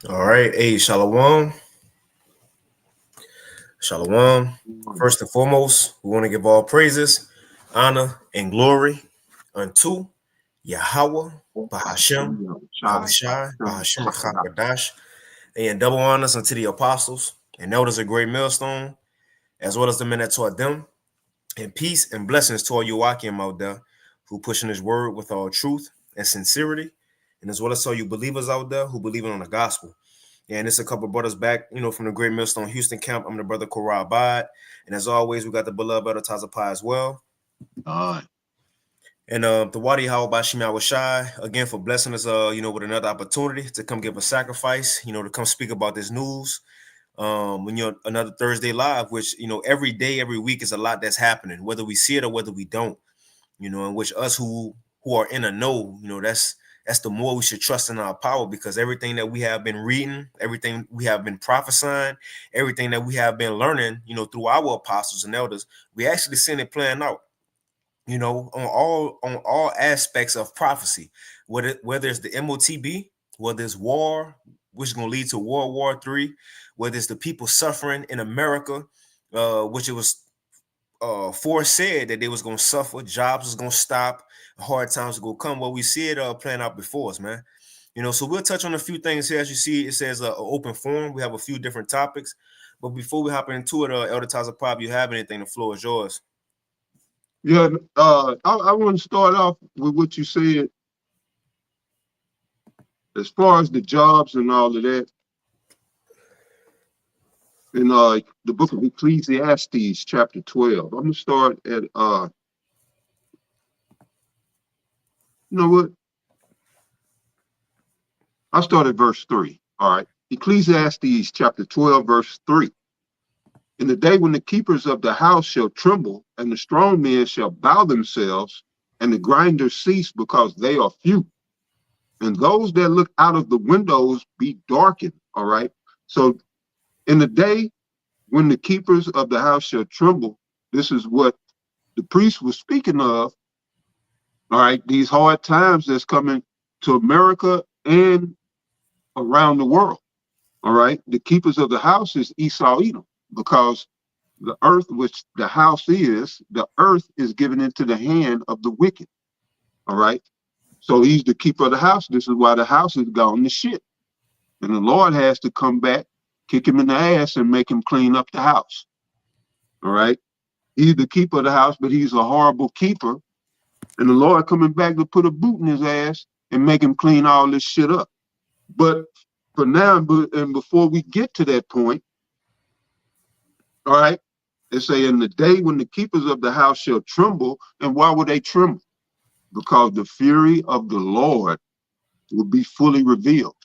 All right. Hey, Shalom. Shalom. Mm. First and foremost, we want to give all praises, honor, and glory unto Yahweh, Bahashem, Yahweh Shai, Bahashem Rachakadash, and double honors unto the apostles and elders of Great Millstone, as well as the men that taught them, and peace and blessings to all you Wakim out there who pushing his word with all truth and sincerity, and as well as all you believers out there who believe in the gospel. Yeah, and it's a couple brothers back, from the Great Millstone Houston camp. I'm the brother Korah Abad. And as always, we got the beloved Elder Tazapai as well. Uh, And the Wadi How Bashim Awashai, again, for blessing us, with another opportunity to come give a sacrifice, to come speak about this news. When you're another Thursday live, which, every day, every week is a lot that's happening, whether we see it or whether we don't, in which us who are in a know, that's the more we should trust in our power, because everything that we have been reading, everything we have been prophesying, everything that we have been learning, through our apostles and elders, we actually seen it playing out, on all aspects of prophecy, whether it's the MOTB, whether it's war, which is going to lead to World War III, whether it's the people suffering in America, which it was foresaid that they was gonna suffer, jobs was gonna stop, hard times will come. Well, we see it playing out before us, man. So we'll touch on a few things here. As you see, it says open forum. We have a few different topics, but before we hop into it, Elder Taza Pop, you have anything? The floor is yours. yeah, I want to start off with what you said as far as the jobs and all of that. In the book of Ecclesiastes, chapter 12. I'm gonna start at you know what? I'll start at verse 3. All right. Ecclesiastes chapter 12, verse 3. In the day when the keepers of the house shall tremble, and the strong men shall bow themselves, and the grinders cease because they are few, and those that look out of the windows be darkened. All right. So in the day when the keepers of the house shall tremble, this is what the priest was speaking of. All right. These hard times that's coming to America and around the world. All right. The keepers of the house is Esau Edom, because the earth, which the house is, the earth is given into the hand of the wicked. All right. So he's the keeper of the house. This is why the house is gone to shit. And the Lord has to come back, kick him in the ass, and make him clean up the house. All right. He's the keeper of the house, but he's a horrible keeper. And the Lord coming back to put a boot in his ass and make him clean all this shit up. But for now, and before we get to that point, all right, they say, in the day when the keepers of the house shall tremble. And why would they tremble? Because the fury of the Lord will be fully revealed.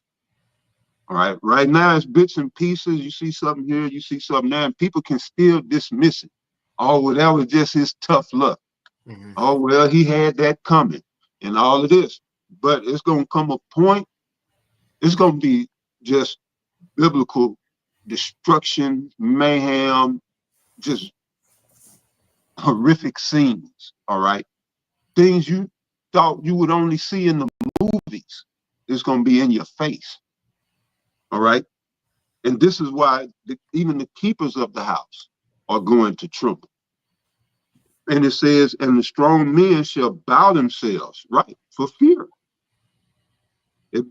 All right. Right now, it's bits and pieces. You see something here, you see something there, and people can still dismiss it. Oh, well, that was just his tough luck. Mm-hmm. Oh, well, he had that coming and all of this. But it's going to come a point, it's going to be just biblical destruction, mayhem, just horrific scenes. All right. Things you thought you would only see in the movies is going to be in your face. All right. And this is why even the keepers of the house are going to tremble. And it says, and the strong men shall bow themselves, right, for fear.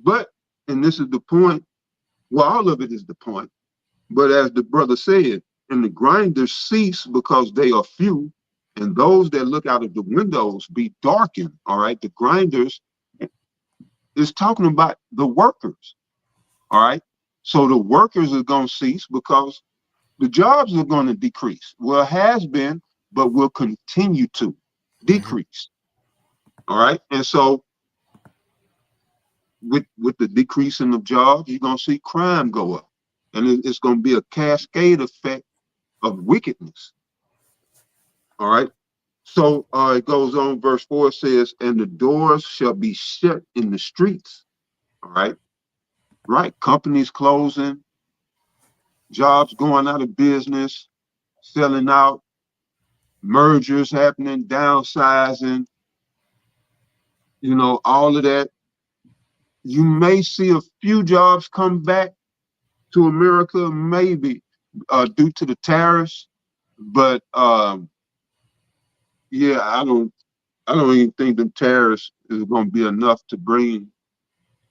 But, and this is the point, well, all of it is the point. But as the brother said, and the grinders cease because they are few, and those that look out of the windows be darkened. All right. The grinders is talking about the workers. All right. So the workers are going to cease because the jobs are going to decrease. Well, it has been, but will continue to decrease. All right. And so with the decreasing of jobs, you're going to see crime go up. And it's going to be a cascade effect of wickedness. All right. So it goes on, verse 4 says, and the doors shall be shut in the streets. All right. Right. Companies closing, jobs going out of business, selling out, mergers happening, downsizing, all of that. You may see a few jobs come back, to America, maybe due to the tariffs, but yeah, I don't even think the tariffs is going to be enough to bring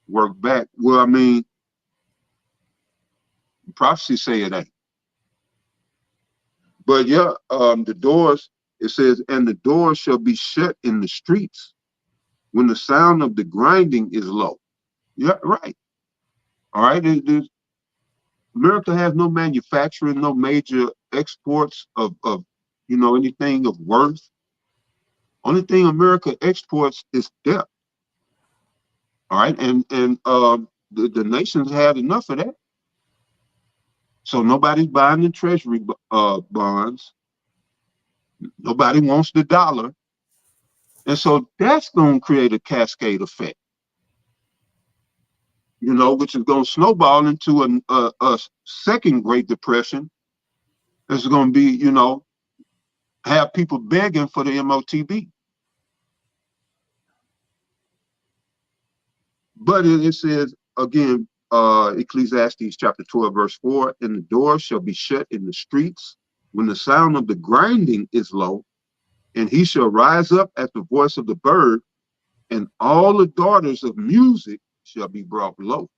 work back. Well, I mean, prophecy say it ain't. But yeah, the doors, it says, and the doors shall be shut in the streets when the sound of the grinding is low. Yeah, right. All right. America has no manufacturing, no major exports of anything of worth. Only thing America exports is debt. All right, and the nations had enough of that. So nobody's buying the treasury bonds. Nobody wants the dollar, and so that's going to create a cascade effect. Which is going to snowball into a second Great Depression. It's going to be, have people begging for the MOTB. But it says, again, Ecclesiastes chapter 12, verse 4, and the door shall be shut in the streets when the sound of the grinding is low, and he shall rise up at the voice of the bird, and all the daughters of music shall be brought low.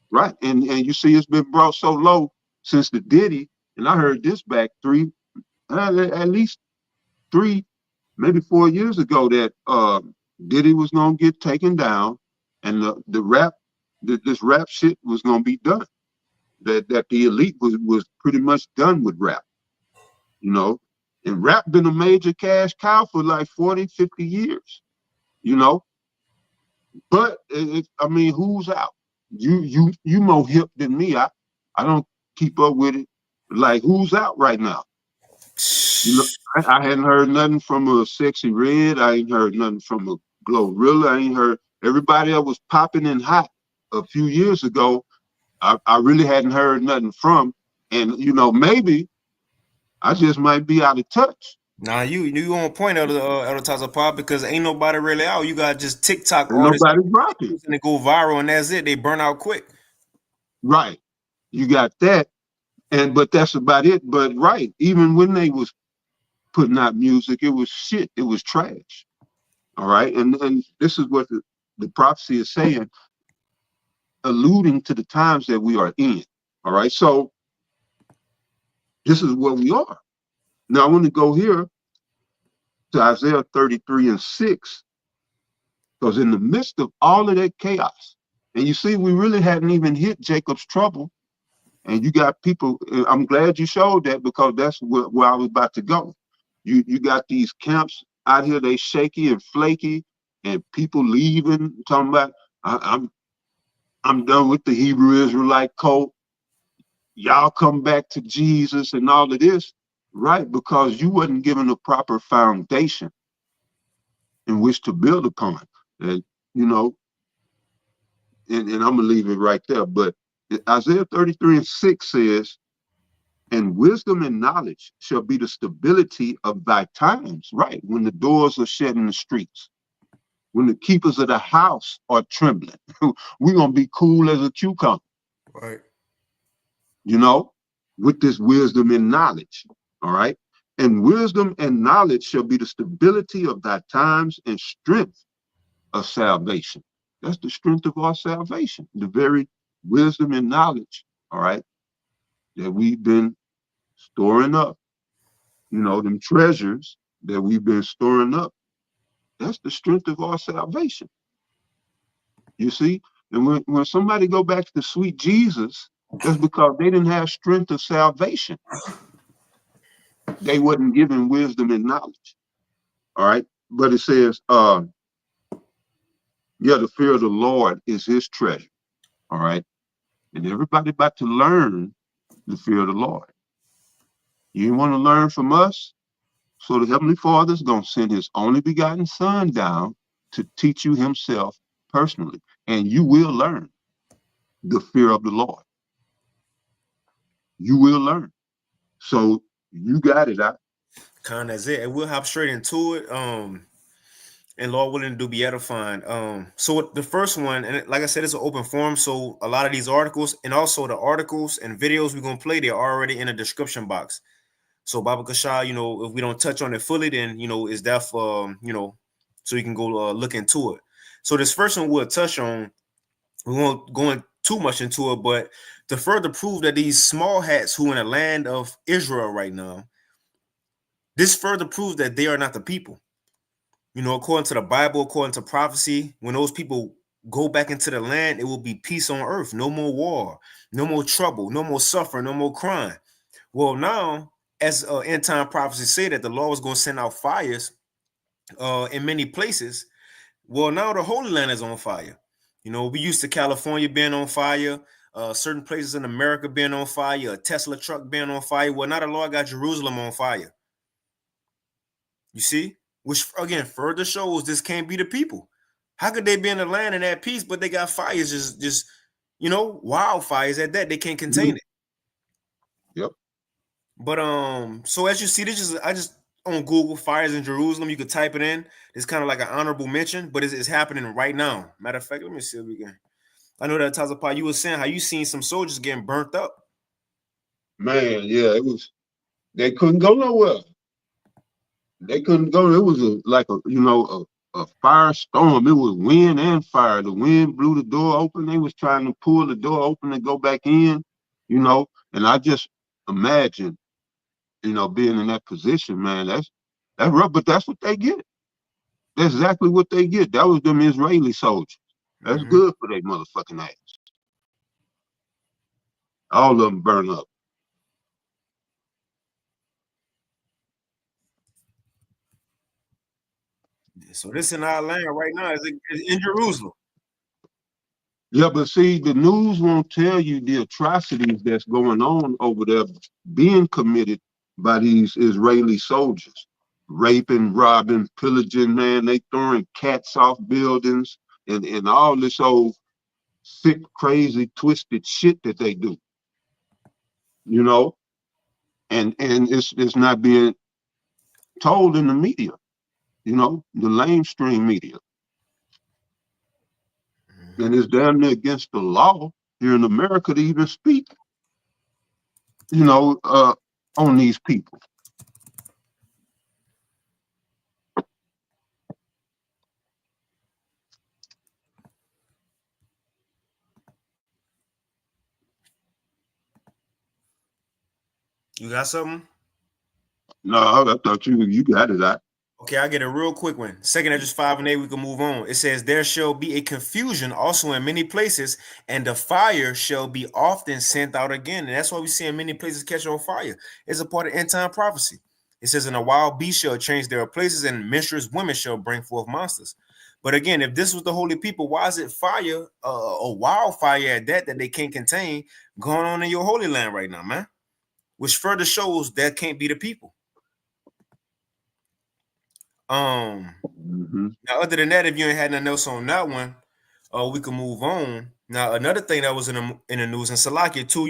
Right. And you see, it's been brought so low since the Diddy, and I heard this back at least 3, maybe 4 years ago, that Diddy was going to get taken down, and this rap shit was going to be done. That the elite was pretty much done with rap, and rap been a major cash cow for like 40, 50 years, but I mean, who's out? You more hip than me. I don't keep up with it. Like, who's out right now? I hadn't heard nothing from a Sexy Red. I ain't heard nothing from a Glorilla. I ain't heard everybody that was popping and hot a few years ago. I really hadn't heard nothing from. And maybe I just might be out of touch. Nah, you on point out of the Taza Pop, because ain't nobody really out. You got just TikTok Ain't artists nobody rocking. and they go viral, and that's it. They burn out quick. Right. You got that. But that's about it. But right, even when they was putting out music, it was shit. It was trash. All right. And this is what the prophecy is saying, alluding to the times that we are in. All right. So this is where we are. Now I want to go here to Isaiah 33:6, because in the midst of all of that chaos, and you see, we really hadn't even hit Jacob's trouble. And you got people, I'm glad you showed that, because that's where I was about to go. You got these camps out here, they shaky and flaky, and people leaving, talking about, I'm done with the Hebrew Israelite cult. Y'all come back to Jesus and all of this, right? Because you wasn't given a proper foundation in which to build upon. And and I'm gonna leave it right there. But Isaiah 33:6 says, and wisdom and knowledge shall be the stability of thy times, right? When the doors are shut in the streets, when the keepers of the house are trembling, we're going to be cool as a cucumber. Right. With this wisdom and knowledge, all right? And wisdom and knowledge shall be the stability of thy times and strength of salvation. That's the strength of our salvation, the very wisdom and knowledge, all right, that we've been storing up, them treasures that we've been storing up. That's the strength of our salvation. You see? And when somebody go back to the sweet Jesus, that's because they didn't have strength of salvation. They wasn't given wisdom and knowledge. All right. But it says, the fear of the Lord is his treasure. All right. And everybody about to learn the fear of the Lord. You want to learn from us? So the Heavenly Father is going to send his only begotten Son down to teach you himself personally. And you will learn the fear of the Lord. You will learn. So you got it. Kind of that's it. And we'll hop straight into it. and Lord willing to be edifying. So the first one, and like I said, it's an open forum. So a lot of these articles, and also the articles and videos we're gonna play, they're already in the description box. So Baba Kasha, if we don't touch on it fully, then is that for so you can go look into it. So this first one we'll touch on. We won't go in too much into it, but to further prove that these small hats who in the land of Israel right now, this further proves that they are not the people. According to the Bible, according to prophecy, when those people go back into the land, it will be peace on earth. No more war, no more trouble, no more suffering, no more crime. Well, now, as end time prophecy say that the Lord was going to send out fires in many places. Well, now the Holy Land is on fire. We used to California being on fire, certain places in America being on fire, a Tesla truck being on fire. Well, now the Lord got Jerusalem on fire. You see? Which, again, further shows this can't be the people. How could they be in the land and at peace, but they got fires, just wildfires at that. They can't contain it. Yep. But so as you see, I just on Google, fires in Jerusalem. You could type it in. It's kind of like an honorable mention, but it's happening right now. Matter of fact, let me see if we can. I know that Tazapa, you were saying how you seen some soldiers getting burnt up. Man, yeah, it was. They couldn't go nowhere. They couldn't go. It was a firestorm. It was wind and fire. The wind blew the door open. They was trying to pull the door open and go back in. And I just imagine, being in that position, man. That's rough, but that's what they get. That's exactly what they get. That was them Israeli soldiers. That's good for their motherfucking ass. All of them burn up. So this in our land right now is in Jerusalem. Yeah, but see, the news won't tell you the atrocities that's going on over there being committed by these Israeli soldiers. Raping, robbing, pillaging, man. They throwing cats off buildings and all this old sick, crazy, twisted shit that they do. And it's not being told in the media, the lamestream media. And it's damn near against the law here in America to even speak, on these people. You got something? No, I thought you got it out. Okay, I'll get a real quick one. Second Esdras 5 and 8, we can move on. It says, there shall be a confusion also in many places, and the fire shall be often sent out again. And that's why we see in many places catch on fire. It's a part of end time prophecy. It says, and a wild beast shall change their places, and menstruous women shall bring forth monsters. But again, if this was the holy people, why is it fire, a wildfire at that they can't contain, going on in your holy land right now, man? Which further shows that can't be the people. Now, other than that, if you ain't had nothing else on that one, we can move on. Now, another thing that was in the news, and Salakia too,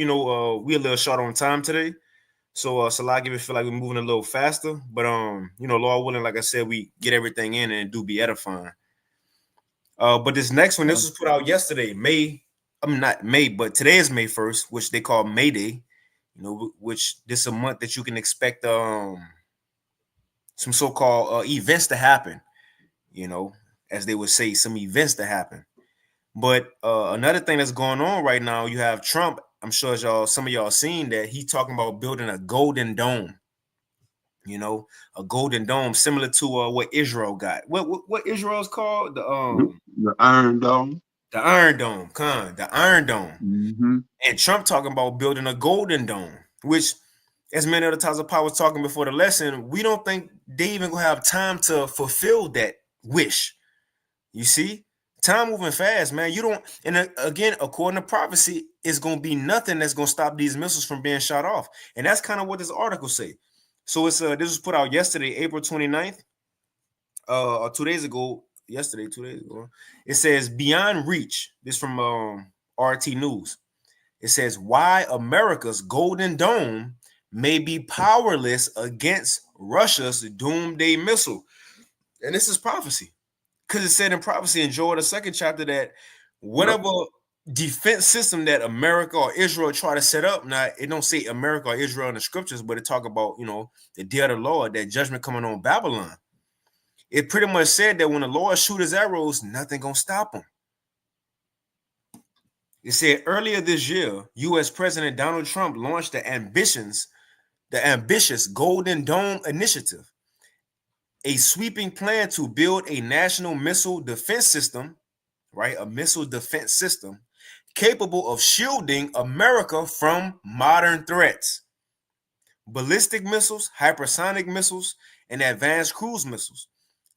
we a little short on time today. So Salakia, we feel like we're moving a little faster. But Lord willing, like I said, we get everything in and do be edifying. But this next one, this was put out yesterday, not May, but today is May 1st, which they call May Day, which this is a month that you can expect some so-called events to happen, as they would say, some events to happen. But another thing that's going on right now, you have Trump. I'm sure some of y'all seen that he talking about building a golden dome. A golden dome similar to what Israel got. What Israel's called? The Iron Dome. The Iron Dome, the Iron Dome. And Trump talking about building a golden dome, which, as many other times of power was talking before the lesson, we don't think they even gonna have time to fulfill that wish. You see, time moving fast, man. You don't, and again, according to prophecy, it's gonna be nothing that's gonna stop these missiles from being shot off. And that's kind of what this article say. So it's this was put out yesterday, April 29th, or 2 days ago. Yesterday, 2 days ago. It says beyond reach. This from RT News. It says why America's Golden Dome may be powerless against Russia's doomsday missile. And this is prophecy. Because it said in prophecy in Joel, the 2nd chapter, that whatever defense system that America or Israel try to set up, now it don't say America or Israel in the scriptures, but it talk about, you know, the day of the Lord, that judgment coming on Babylon. It pretty much said that when the Lord shoot his arrows, nothing gonna stop him. It said earlier this year, U.S. President Donald Trump launched the ambitious Golden Dome Initiative, a sweeping plan to build a national missile defense system, right? A missile defense system capable of shielding America from modern threats. Ballistic missiles, hypersonic missiles, and advanced cruise missiles.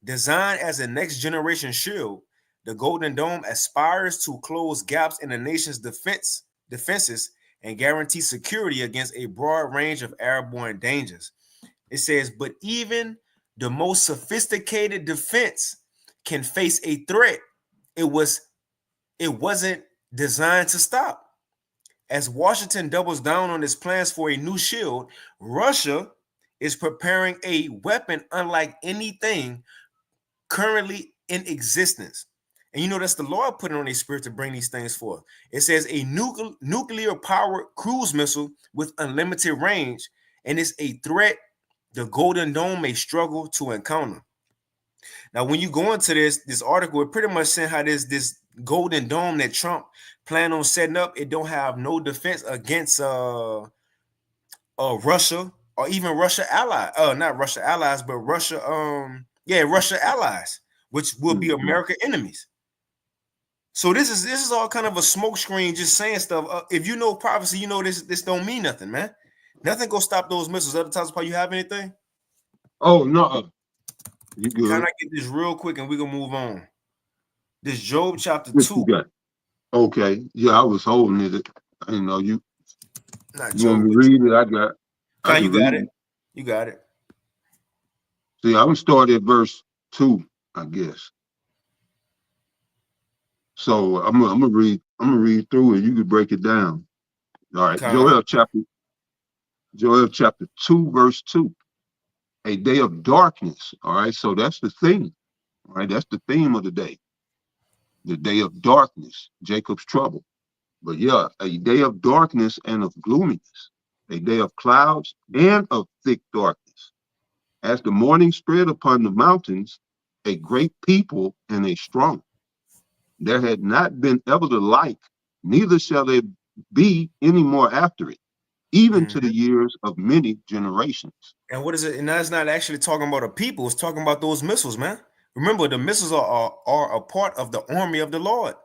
Designed as a next generation shield, the Golden Dome aspires to close gaps in the nation's defenses and guarantee security against a broad range of airborne dangers. It says, but even the most sophisticated defense can face a threat it wasn't designed to stop. As Washington doubles down on its plans for a new shield, Russia is preparing a weapon unlike anything currently in existence. And you know, that's the Lord putting on a spirit to bring these things forth. It says a nuclear-powered cruise missile with unlimited range, and it's a threat the Golden Dome may struggle to encounter. Now, when you go into this article, it pretty much saying how this Golden Dome that Trump planned on setting up, it don't have no defense against Russia or even Russia not Russia allies, but Russia allies, which will be American enemies. So this is all kind of a smoke screen, just saying stuff. If you know prophecy, you know this don't mean nothing, man. Nothing gonna stop those missiles. Other times, you have anything? Oh no, you good? Can I get this real quick and we can move on? This Job chapter 2. Okay, yeah, I was holding it. I didn't know you. Not you Job, want me to read it? I got. You got it. You got it. See, I'm starting at verse 2, I guess. So I'm gonna read through it. You can break it down. All right. Joel chapter 2, verse 2. A day of darkness. All right. So that's the theme. All right. That's the theme of the day. The day of darkness, Jacob's trouble. But yeah, a day of darkness and of gloominess, a day of clouds and of thick darkness. As the morning spread upon the mountains, a great people and a strong. There had not been ever the like, neither shall there be any more after it, even to the years of many generations. And what is it? And that's not actually talking about a people, it's talking about those missiles, man. Remember, the missiles are a part of the army of the Lord.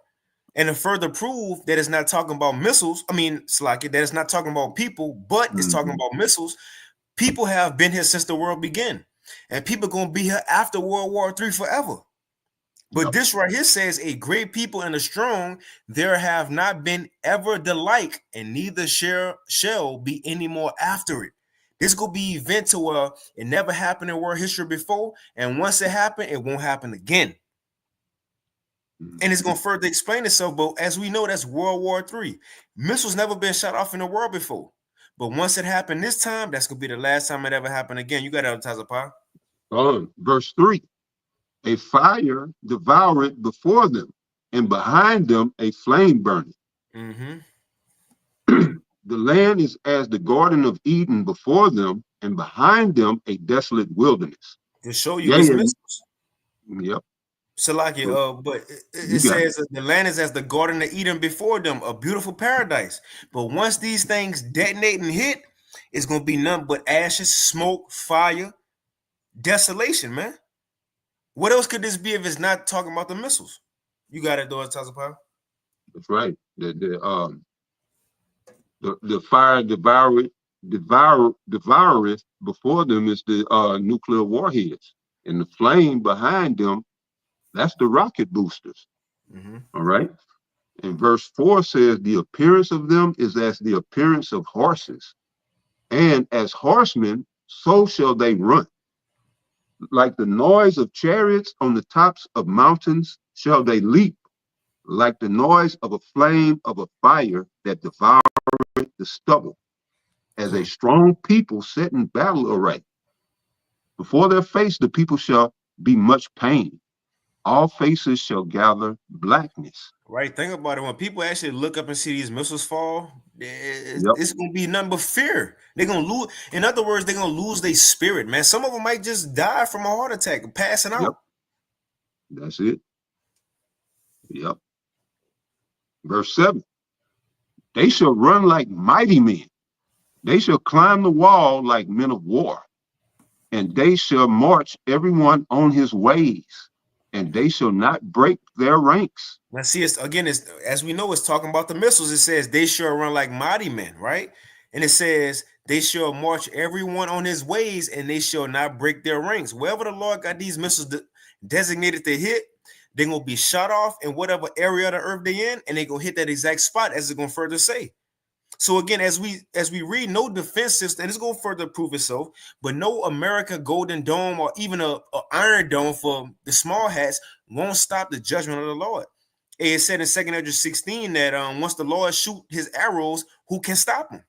And to further prove that it's not talking about missiles, it's like that it's not talking about people, but it's talking about missiles. People have been here since the world began, and people are going to be here after World War III forever. But this right here says, a great people and a strong, there have not been ever the like, and neither shall be any more after it. This going to be an event to where it never happened in world history before, and once it happened, it won't happen again. And it's going to further explain itself, but as we know, that's World War III. Missiles never been shot off in the world before. But once it happened this time, that's going to be the last time it ever happened again. You got it, Tazapah. Verse 3. A fire devoured before them, and behind them a flame burning. The land is as the Garden of Eden before them, and behind them a desolate wilderness. To show you this missiles. Yep. Salakia, but it says that the land is as the Garden of Eden before them, a beautiful paradise. But once these things detonate and hit, it's going to be nothing but ashes, smoke, fire, desolation, man. What else could this be if it's not talking about the missiles? You got it, though, Tazapah. That's right. The fire devoureth before them is the nuclear warheads, and the flame behind them, that's the rocket boosters. All right. And verse 4 says, the appearance of them is as the appearance of horses, and as horsemen, so shall they run. Like the noise of chariots on the tops of mountains shall they leap, like the noise of a flame of a fire that devoureth the stubble, as a strong people set in battle array. Before their face the people shall be much pain, All faces shall gather blackness. Right. Think about it. When people actually look up and see these missiles fall, Yep. it's gonna be nothing but fear. They're gonna lose. In other words, they're gonna lose their spirit, man. Some of them might just die from a heart attack, passing out. Yep. That's it. Yep. Verse 7. They shall run like mighty men. They shall climb the wall like men of war. And they shall march everyone on his ways. And they shall not break their ranks. Now, see, it's as we know, it's talking about the missiles. It says they shall run like mighty men, right? And it says they shall march everyone on his ways, and they shall not break their ranks. Wherever the Lord got these missiles designated to hit, they're gonna be shot off in whatever area of the earth they're in, and they're gonna hit that exact spot, as it's gonna further say. So again, as we read, no defense system, and it's going to further prove itself, but no America Golden Dome or even a Iron Dome for the small hats won't stop the judgment of the Lord. It said in 2 Ezra 16 that once the Lord shoot his arrows, who can stop him?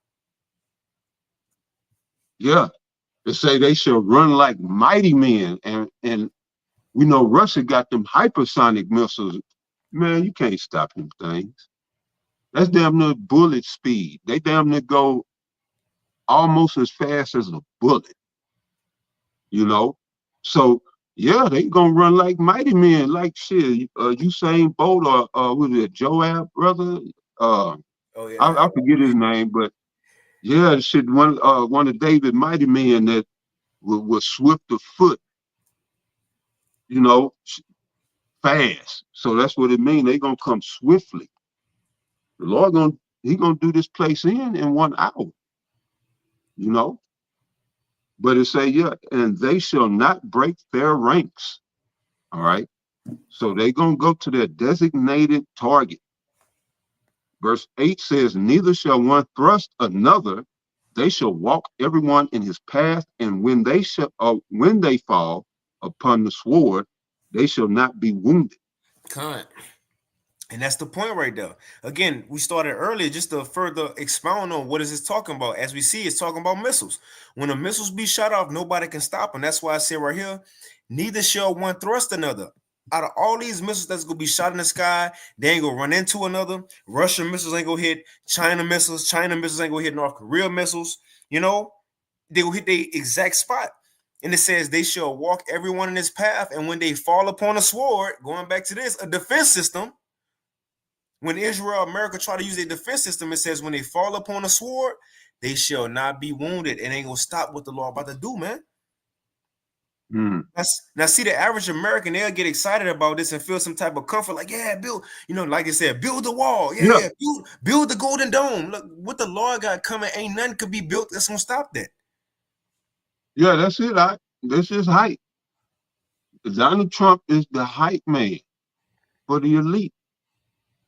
Yeah, they say they shall run like mighty men, and we know Russia got them hypersonic missiles. Man, you can't stop them things. That's damn near bullet speed. They damn near go almost as fast as a bullet, you know? So, yeah, they gonna run like mighty men, like shit. Usain Bolt or was it Joab, brother? Oh, yeah. I forget his name, but yeah, shit, one of David mighty men that was swift of foot, you know, fast. So that's what it means. They gonna come swiftly. The Lord gonna do this place in 1 hour, you know. But it say, yeah, and they shall not break their ranks. All right. So they gonna go to their designated target. Verse 8 says, neither shall one thrust another, they shall walk everyone in his path, and when they fall upon the sword, they shall not be wounded. Cunt. And that's the point right there. Again, we started earlier just to further expound on what is this talking about. As we see, it's talking about missiles. When the missiles be shot off, nobody can stop them. That's why I say right here, neither shall one thrust another. Out of all these missiles that's going to be shot in the sky, they ain't going to run into another. Russian missiles ain't going to hit China missiles. China missiles ain't going to hit North Korea missiles. You know, they will hit the exact spot. And it says they shall walk everyone in his path. And when they fall upon a sword, going back to this, a defense system, when Israel, America try to use a defense system, it says when they fall upon a sword, they shall not be wounded. And ain't gonna stop what the Lord about to do, man. Now, see, the average American, they'll get excited about this and feel some type of comfort, like, yeah, build, you know, like I said, build the wall, yeah. Build the Golden Dome. Look, what the Lord got coming, ain't nothing could be built that's gonna stop that. Yeah, that's it. This is hype. Donald Trump is the hype man for the elite.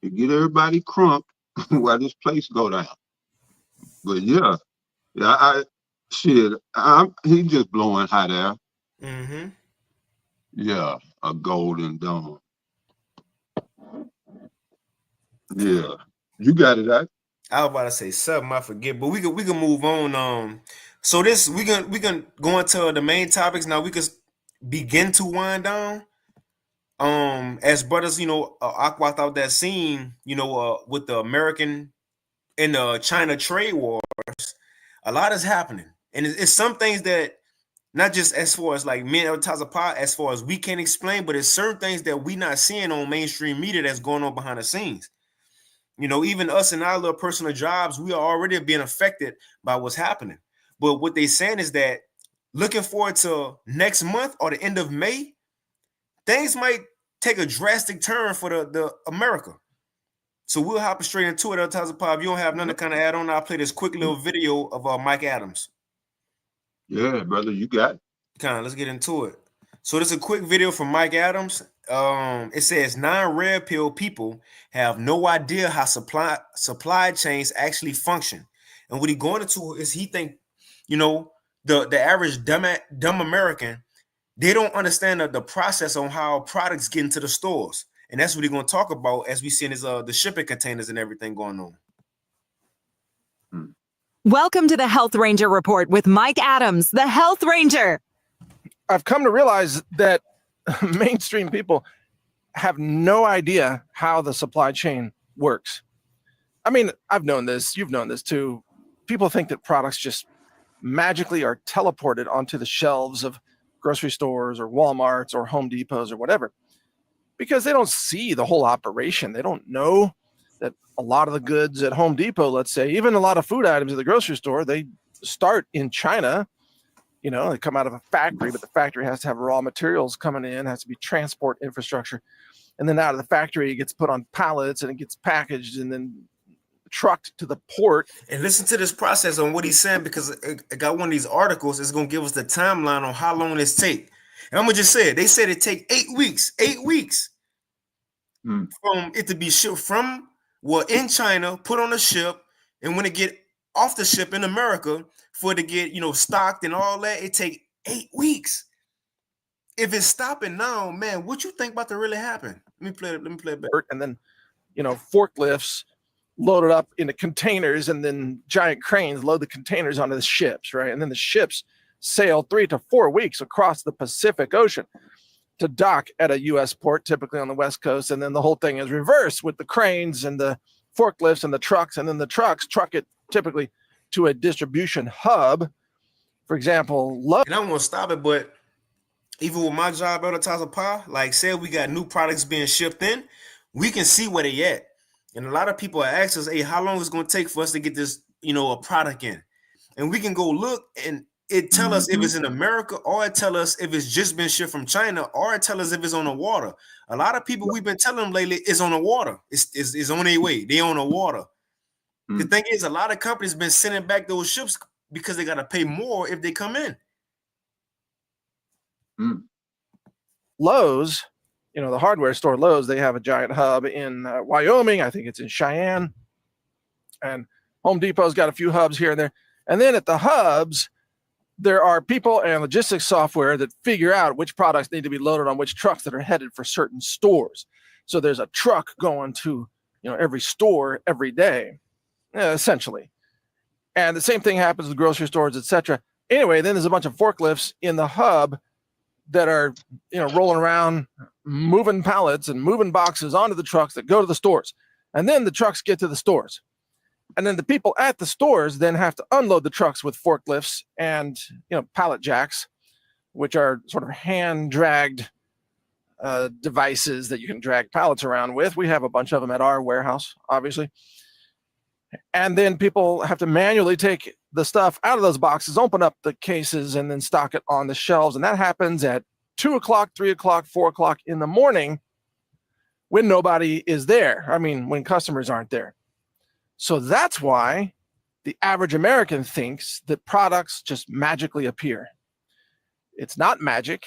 To get everybody crunk while this place go down. But yeah, he just blowing hot air. Mm-hmm. Yeah, a Golden Dome. Yeah, you got it. I was about to say something I forget, but we can move on. So this we can go into the main topics now. We could begin to wind down. As brothers, you know, Aqua out that scene, you know, with the American and the China trade wars, a lot is happening, and it's some things that not just as far as like men as far as we can't explain, but it's certain things that we not seeing on mainstream media that's going on behind the scenes. You know, even us in our little personal jobs, we are already being affected by what's happening. But what they're saying is that looking forward to next month or the end of May, things might take a drastic turn for the America. So we'll hop straight into it. If you don't have nothing to kind of add on, I'll play this quick little video of Mike Adams. Yeah, brother, you got it. Let's get into it. So this is a quick video from Mike Adams. It says 9 red pill people have no idea how supply chains actually function. And what he going into is he think, you know, the average dumb American, they don't understand the process on how products get into the stores. And that's what he's going to talk about as we see in his, the shipping containers and everything going on. Welcome to the Health Ranger Report with Mike Adams, the Health Ranger. I've come to realize that mainstream people have no idea how the supply chain works. I mean, I've known this, you've known this too. People think that products just magically are teleported onto the shelves of grocery stores or Walmarts or Home Depots or whatever, because they don't see the whole operation. They don't know that a lot of the goods at Home Depot, let's say, even a lot of food items at the grocery store, they start in China. You know, they come out of a factory, but the factory has to have raw materials coming in, has to be transport infrastructure. And then out of the factory, it gets put on pallets and it gets packaged and then trucked to the port. And listen to this process on what he's saying, because I got one of these articles. It's going to give us the timeline on how long this take. And I'm going to just say it. They said it take 8 weeks, 8 weeks from it to be shipped from, well, in China, put on a ship. And when it get off the ship in America, for it to get, stocked and all that, it take 8 weeks. If it's stopping now, man, what you think about to really happen? Let me play it back. And then, forklifts loaded up into containers, and then giant cranes load the containers onto the ships, right? And then the ships sail 3 to 4 weeks across the Pacific Ocean to dock at a U.S. port, typically on the West Coast. And then the whole thing is reversed with the cranes and the forklifts and the trucks, and then the trucks truck it typically to a distribution hub. For example, and I don't want to stop it, but even with my job at Taza Pa, like say we got new products being shipped in, we can see where they at. And a lot of people ask us, hey, how long is it going to take for us to get this, a product in? And we can go look, and it tell us if it's in America, or it tell us if it's just been shipped from China, or it tell us if it's on the water. A lot of people, we've been telling them lately, it's on the water. It's on their way. They on the water. The thing is, a lot of companies been sending back those ships because they got to pay more if they come in. Lowe's, the hardware store Lowe's, they have a giant hub in Wyoming. I think it's in Cheyenne. And Home Depot's got a few hubs here and there. And then at the hubs, there are people and logistics software that figure out which products need to be loaded on which trucks that are headed for certain stores. So there's a truck going to, every store every day. Essentially. And the same thing happens with grocery stores, etc. Anyway, then there's a bunch of forklifts in the hub that are, rolling around, moving pallets and moving boxes onto the trucks that go to the stores. And then the trucks get to the stores. And then the people at the stores then have to unload the trucks with forklifts and, pallet jacks, which are sort of hand-dragged devices that you can drag pallets around with. We have a bunch of them at our warehouse, obviously. And then people have to manually take the stuff out of those boxes, open up the cases, and then stock it on the shelves. And that happens at 2 o'clock, 3 o'clock, 4 o'clock in the morning when nobody is there. I mean, when customers aren't there. So that's why the average American thinks that products just magically appear. It's not magic.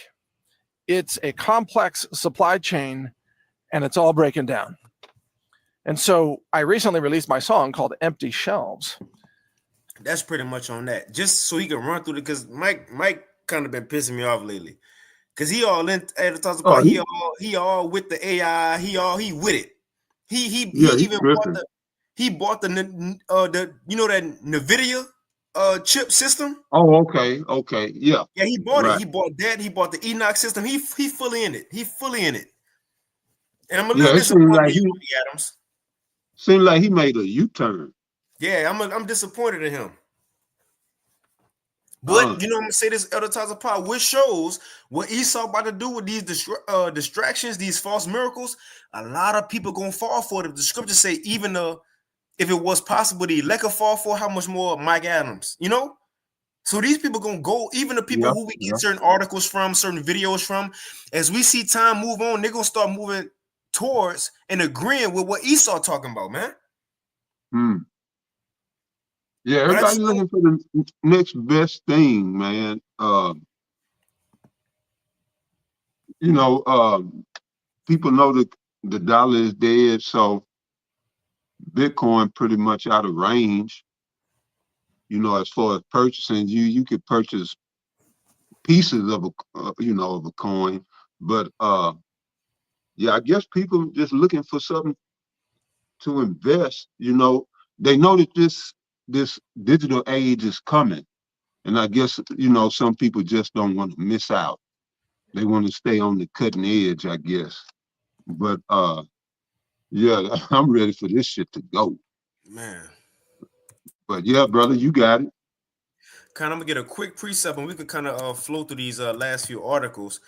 It's a complex supply chain, and it's all breaking down. And so I recently released my song called Empty Shelves. That's pretty much on that. Just so he can run through it, because Mike kind of been pissing me off lately. Because he all in at the talks about he all with the AI, he with it. He even bought the that NVIDIA chip system. Oh, okay. Yeah. Yeah, he bought it. He bought that. He bought the Enoch system. He fully in it. And I'm a little disappointed in Adams. Seems like he made a U-turn. Yeah, I'm disappointed in him. But I'm gonna say this, Elder Taza Pa, which shows what Esau about to do with these distractions, these false miracles. A lot of people gonna fall for it. The scriptures say, even if it was possible, the elect could fall for, how much more Mike Adams, So these people gonna go, even the people who we get certain articles from, certain videos from, as we see time move on, they're gonna start moving towards and agreeing with what Esau talking about, man. Yeah, everybody's looking for the next best thing, man. People know that the dollar is dead, so Bitcoin pretty much out of range. As far as purchasing, you could purchase pieces of a coin, but I guess people just looking for something to invest. They know that this digital age is coming, and I guess some people just don't want to miss out. They want to stay on the cutting edge, I guess. But yeah, I'm ready for this shit to go. Man. But yeah, brother, you got it. Kind of, I'm gonna get a quick precept and we can kind of flow through these last few articles.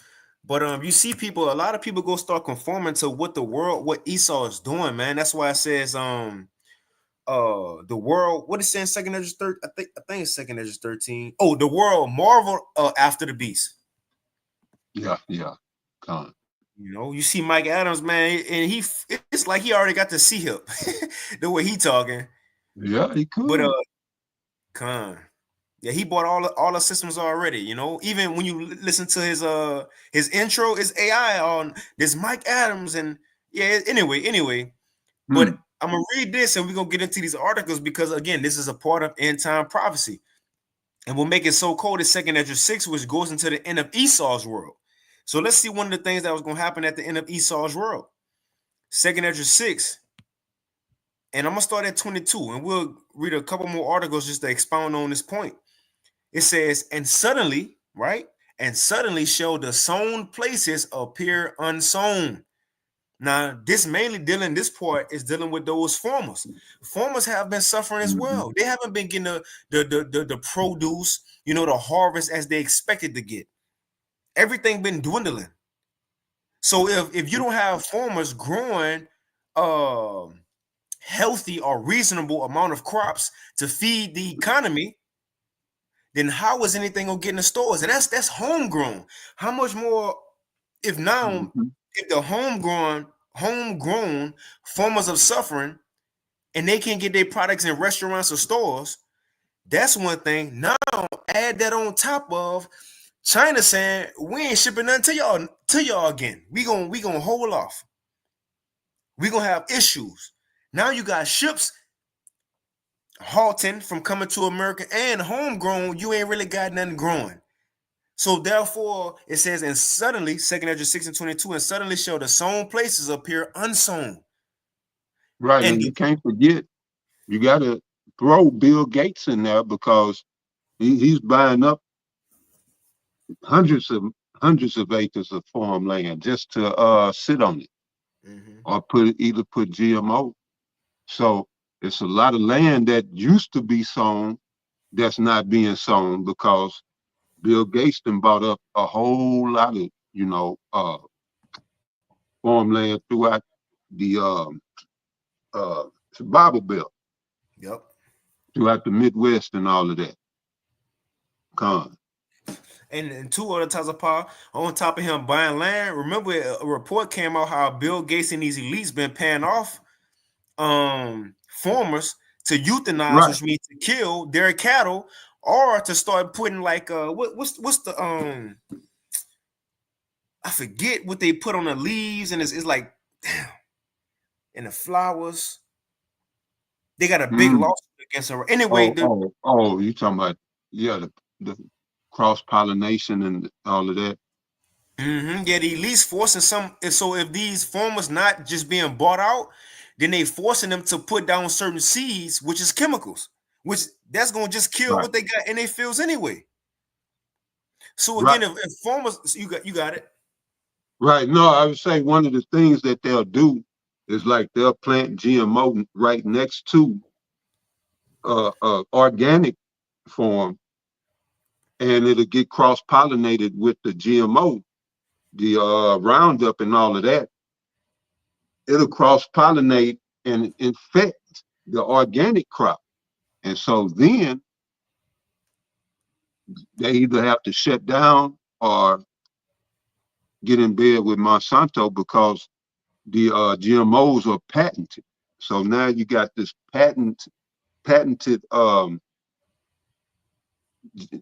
But you see people, a lot of people go start conforming to what Esau is doing, man. That's why it says the world, what is saying second Ezra 13? I think it's second Ezra 13. Oh, the world marvel after the beast. Yeah. Come on. You know, you see Mike Adams, man, and it's like he already got to see him the way he talking. Yeah, he could. But Con. Yeah, he bought all the systems already, you know. Even when you listen to his intro, is AI on this Mike Adams, and yeah, anyway. But I'm gonna read this and we're gonna get into these articles because again, this is a part of end time prophecy. And we'll make it so cold as second Ezra 6, which goes into the end of Esau's world. So let's see one of the things that was gonna happen at the end of Esau's world. Second Ezra 6. And I'm gonna start at 22, and we'll read a couple more articles just to expound on this point. It says, and suddenly, right? And suddenly shall the sown places appear unsown. Now, this part is dealing with those farmers. Farmers have been suffering as well. They haven't been getting the produce, you know, the harvest as they expected to get. Everything been dwindling. So if you don't have farmers growing healthy or reasonable amount of crops to feed the economy, then how is anything gonna get in the stores? And that's homegrown. How much more if now if the homegrown farmers are suffering and they can't get their products in restaurants or stores? That's one thing. Now add that on top of China saying we ain't shipping nothing to y'all again. We gonna hold off. We gonna have issues. Now you got ships halting from coming to America, and homegrown, you ain't really got nothing growing. So therefore, it says, and suddenly, second Ezra 6 and 22, and suddenly shall the sown places appear unsown. Right, and you can't forget, you got to throw Bill Gates in there because he's buying up hundreds of acres of farmland just to sit on it, or either put GMO. So it's a lot of land that used to be sown that's not being sown because Bill Gates done bought up a whole lot of, you know, farmland throughout the Bible Belt. Yep. Throughout the Midwest and all of that. And two other types of power on top of him buying land. Remember, a report came out how Bill Gates and these elites been paying off farmers to euthanize, right, which means to kill their cattle, or to start putting like what's the I forget what they put on the leaves, and it's like damn, and the flowers. They got a big lawsuit against her. Anyway, you talking about the cross pollination and all of that. Yeah, the elites forcing some. So if these farmers not just being bought out, then they forcing them to put down certain seeds, which is chemicals, which that's gonna just kill what they got in their fields anyway. So again, if farmers, you got it. Right. No, I would say one of the things that they'll do is like they'll plant GMO right next to organic form, and it'll get cross-pollinated with the GMO, the Roundup and all of that. It'll cross-pollinate and infect the organic crop. And so then they either have to shut down or get in bed with Monsanto because the GMOs are patented. So now you got this patented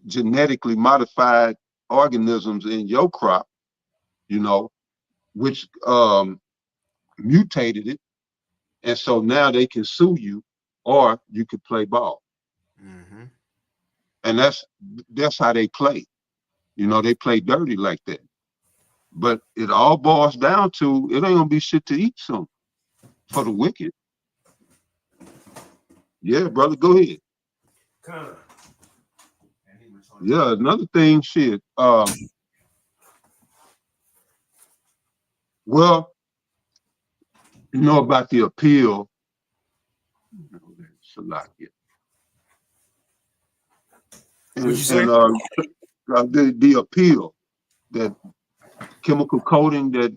genetically modified organisms in your crop, you know, which mutated it. And so now they can sue you, or you could play ball. And that's how they play. You know, they play dirty like that. But it all boils down to, it ain't gonna be shit to eat soon for the wicked. Yeah, brother, go ahead. Yeah, another thing, shit. Well, You know about the appeal. Salakia. What'd you say? And the appeal, that chemical coating that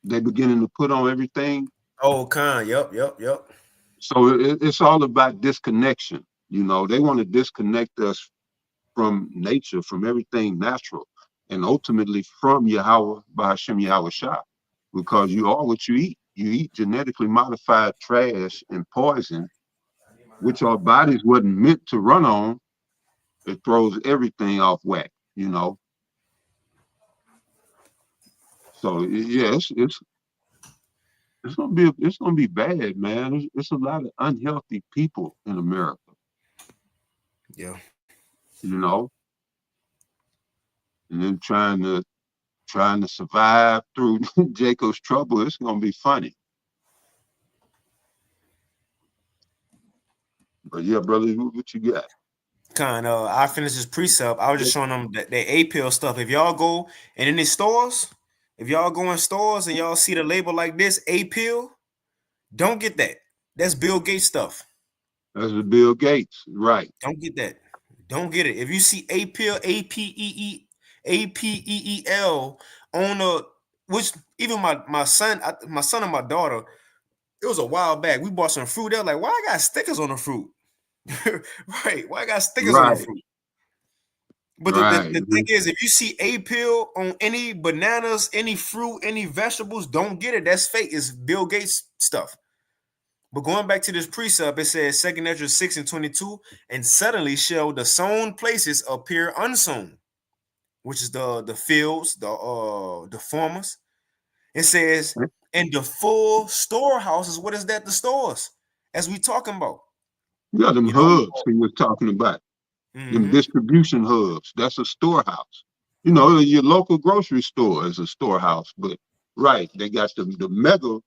they beginning to put on everything. Oh, yep. So it's all about disconnection. You know, they want to disconnect us from nature, from everything natural, and ultimately from Yahweh, Bahashem Yahweh Shah, because you are what you eat. You eat genetically modified trash and poison, which our bodies wasn't meant to run on. It throws everything off whack, you know. So yeah, it's gonna be bad, man. It's a lot of unhealthy people in America, Yeah. you know, and then trying to survive through Jacob's trouble. It's gonna be funny. But yeah, brother, what you got? I finished this precept. I was just showing them that A-pill stuff. If y'all go and in these stores, if y'all go in stores and y'all see the label like this, A-pill, don't get that. That's Bill Gates stuff. That's the Bill Gates, right? Don't get that. Don't get it. If you see A-pill, APEEL on the, which even my son and my daughter, it was a while back. We bought some fruit. They're like, why I got stickers on the fruit? Right. Why I got stickers on the fruit? But the thing is, if you see A-pill on any bananas, any fruit, any vegetables, don't get it. That's fake. It's Bill Gates stuff. But going back to this precept, it says 2 Ezra 6:22, and suddenly shall the sown places appear unsown, which is the fields, the farmers. It says, and the full storehouses. What is that? The stores, as we talking about. Yeah, them hubs he was talking about. Them distribution hubs. That's a storehouse. You know, your local grocery store is a storehouse, but right, they got the mega,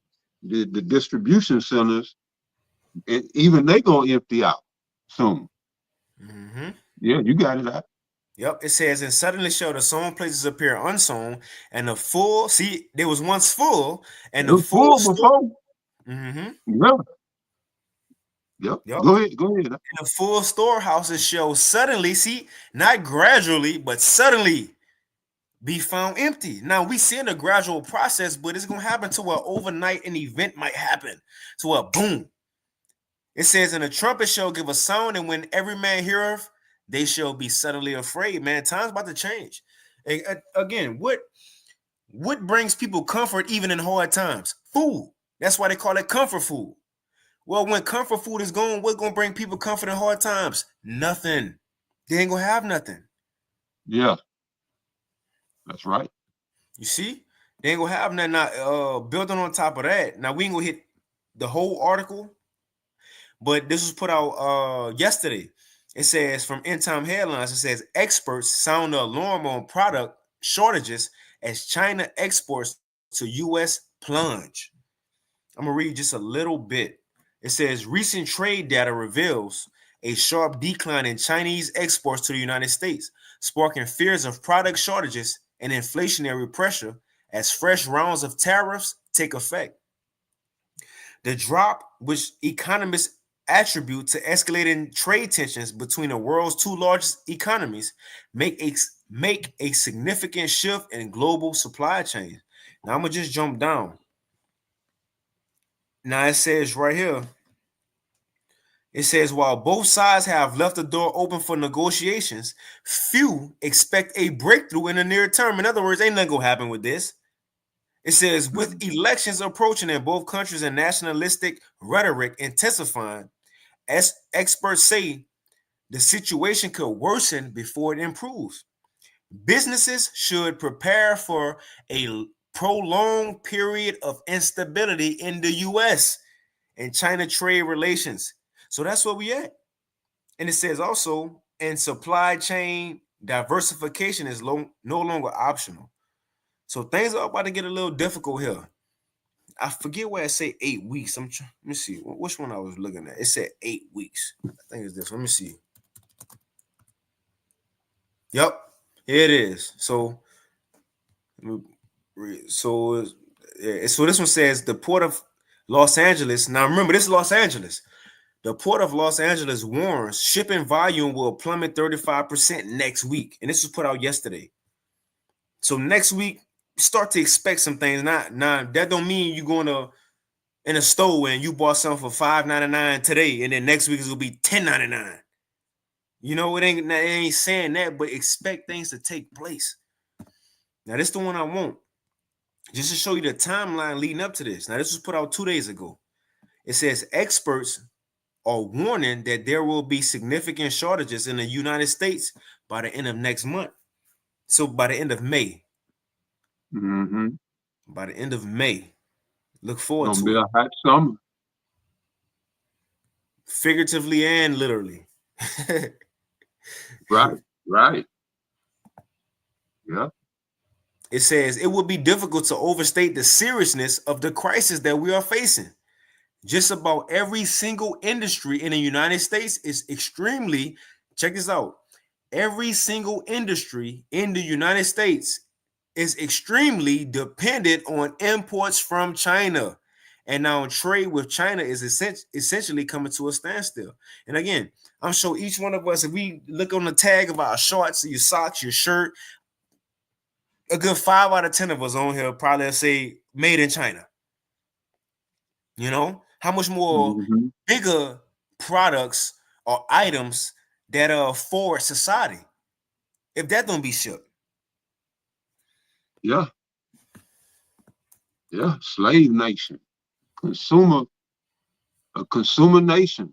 the distribution centers, and even they gonna empty out soon. Yeah, you got it out. Yep, it says, and suddenly shall the sown places appear unsown, and the full, see, there was once full, and the full before. Yeah. Yep. Go ahead. And the full storehouses shall suddenly, see, not gradually, but suddenly be found empty. Now we see in a gradual process, but it's gonna happen to where overnight an event might happen. To a boom. It says, and the trumpet shall give a sound, and when every man heareth, they shall be suddenly afraid. Man, time's about to change. And again, what brings people comfort even in hard times? Food. That's why they call it comfort food. Well, when comfort food is gone, what's going to bring people comfort in hard times? Nothing. They ain't going to have nothing. Yeah. That's right. You see? They ain't going to have nothing. Now, building on top of that, now we ain't going to hit the whole article, but this was put out yesterday. It says from End Time Headlines, it says experts sound the alarm on product shortages as China exports to U.S. plunge. I'm going to read just a little bit. It says recent trade data reveals a sharp decline in Chinese exports to the United States, sparking fears of product shortages and inflationary pressure as fresh rounds of tariffs take effect. The drop, which economists attribute to escalating trade tensions between the world's two largest economies, make a significant shift in global supply chains. Now I'm going to just jump down. Now it says right here, it says, while both sides have left the door open for negotiations, few expect a breakthrough in the near term. In other words, ain't nothing going to happen with this. It says, with elections approaching in both countries and nationalistic rhetoric intensifying, as experts say, the situation could worsen before it improves. Businesses should prepare for a prolonged period of instability in the U.S. and China trade relations. So that's where we at. And it says also, and supply chain diversification is no longer optional. So things are about to get a little difficult here. I forget where I say 8 weeks. Let me see which one I was looking at. It said 8 weeks. I think it's this. Let me see. Yep, here it is. So this one says the port of Los Angeles. Now remember, this is Los Angeles. The Port of Los Angeles warns shipping volume will plummet 35% next week. And this was put out yesterday. So next week, start to expect some things. Now that don't mean you're going to in a store and you bought something for $5.99 today, and then next week it's gonna be $10.99. You know, it ain't saying that, but expect things to take place. Now, this is the one I want. Just to show you the timeline leading up to this. Now, this was put out 2 days ago. It says experts are warning that there will be significant shortages in the United States by the end of next month. So by the end of May. Mm-hmm. By the end of May. Look forward to it. Gonna be a hot summer. Figuratively and literally. Right. Yeah. It says it would be difficult to overstate the seriousness of the crisis that we are facing. Just about every single industry in the United States is extremely, check this out, every single industry in the United States is extremely dependent on imports from China. And now trade with China is essentially coming to a standstill. And again, I'm sure each one of us, if we look on the tag of our shorts, your socks, your shirt, a good 5 out of 10 of us on here probably say made in China. You know, how much more bigger products or items that are for society if that don't be shipped? Yeah. Slave nation, a consumer nation,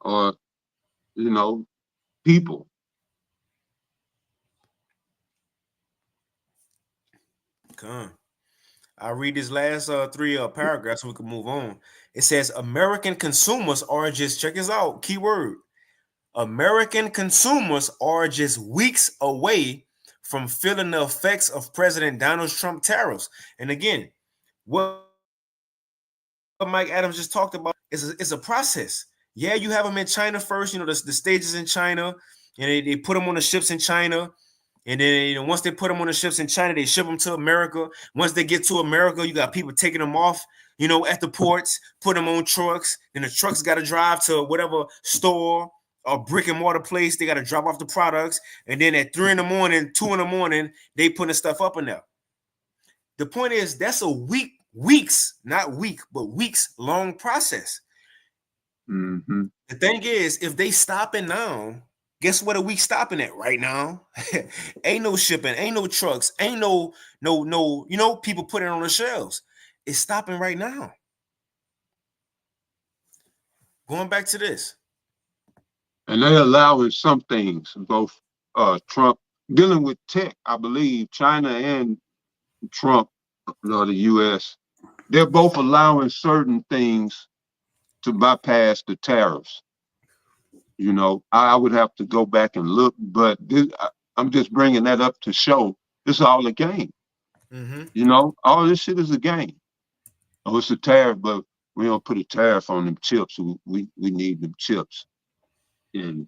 or people. Come. I'll read these last 3 paragraphs so we can move on. It says American consumers are just, check this out, keyword. American consumers are just weeks away from feeling the effects of President Donald Trump tariffs. And again, what Mike Adams just talked about is a process. Yeah, you have them in China first, the stages in China, and they put them on the ships in China. And then, once they put them on the ships in China, they ship them to America. Once they get to America, you got people taking them off, at the ports, put them on trucks. Then the trucks got to drive to whatever store or brick and mortar place. They got to drop off the products. And then at 3 in the morning, 2 in the morning, they put the stuff up in there. The point is, that's a weeks, not week, but weeks long process. Mm-hmm. The thing is, if they stopping now, guess what are we stopping at right now? Ain't no shipping, ain't no trucks, ain't no, people putting it on the shelves. It's stopping right now. Going back to this. And they're allowing some things, both Trump, dealing with tech, I believe, China and Trump, the U.S., they're both allowing certain things to bypass the tariffs. I would have to go back and look, but I'm just bringing that up to show it's all a game. Mm-hmm. All this shit is a game. Oh, it's a tariff, but we don't put a tariff on them chips. We need them chips. And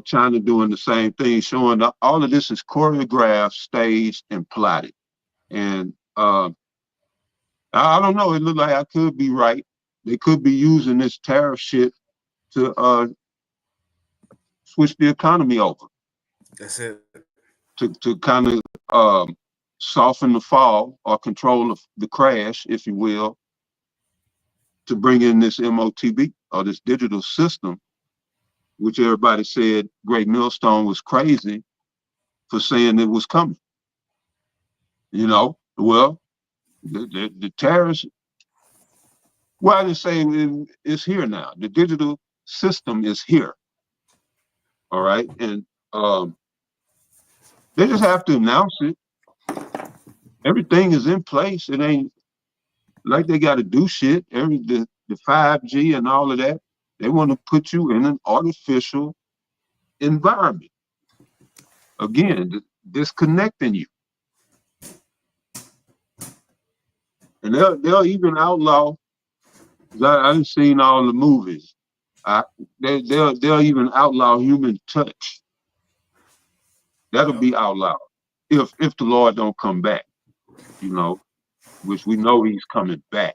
China doing the same thing, showing all of this is choreographed, staged, and plotted. And I don't know. It looked like I could be right. They could be using this tariff shit to switch the economy over. That's it. To kind of soften the fall or control the crash, if you will, to bring in this MOTB or this digital system, which everybody said Great Millstone was crazy for saying it was coming. Well, the tariffs, why they say it's here now? The digital system is here. All right. And they just have to announce it. Everything is in place. It ain't like they got to do shit. The 5G and all of that, they want to put you in an artificial environment. Again, disconnecting you. And they'll even outlaw, I've seen all the movies. They'll even outlaw human touch. That'll be outlawed if the Lord don't come back, which we know he's coming back.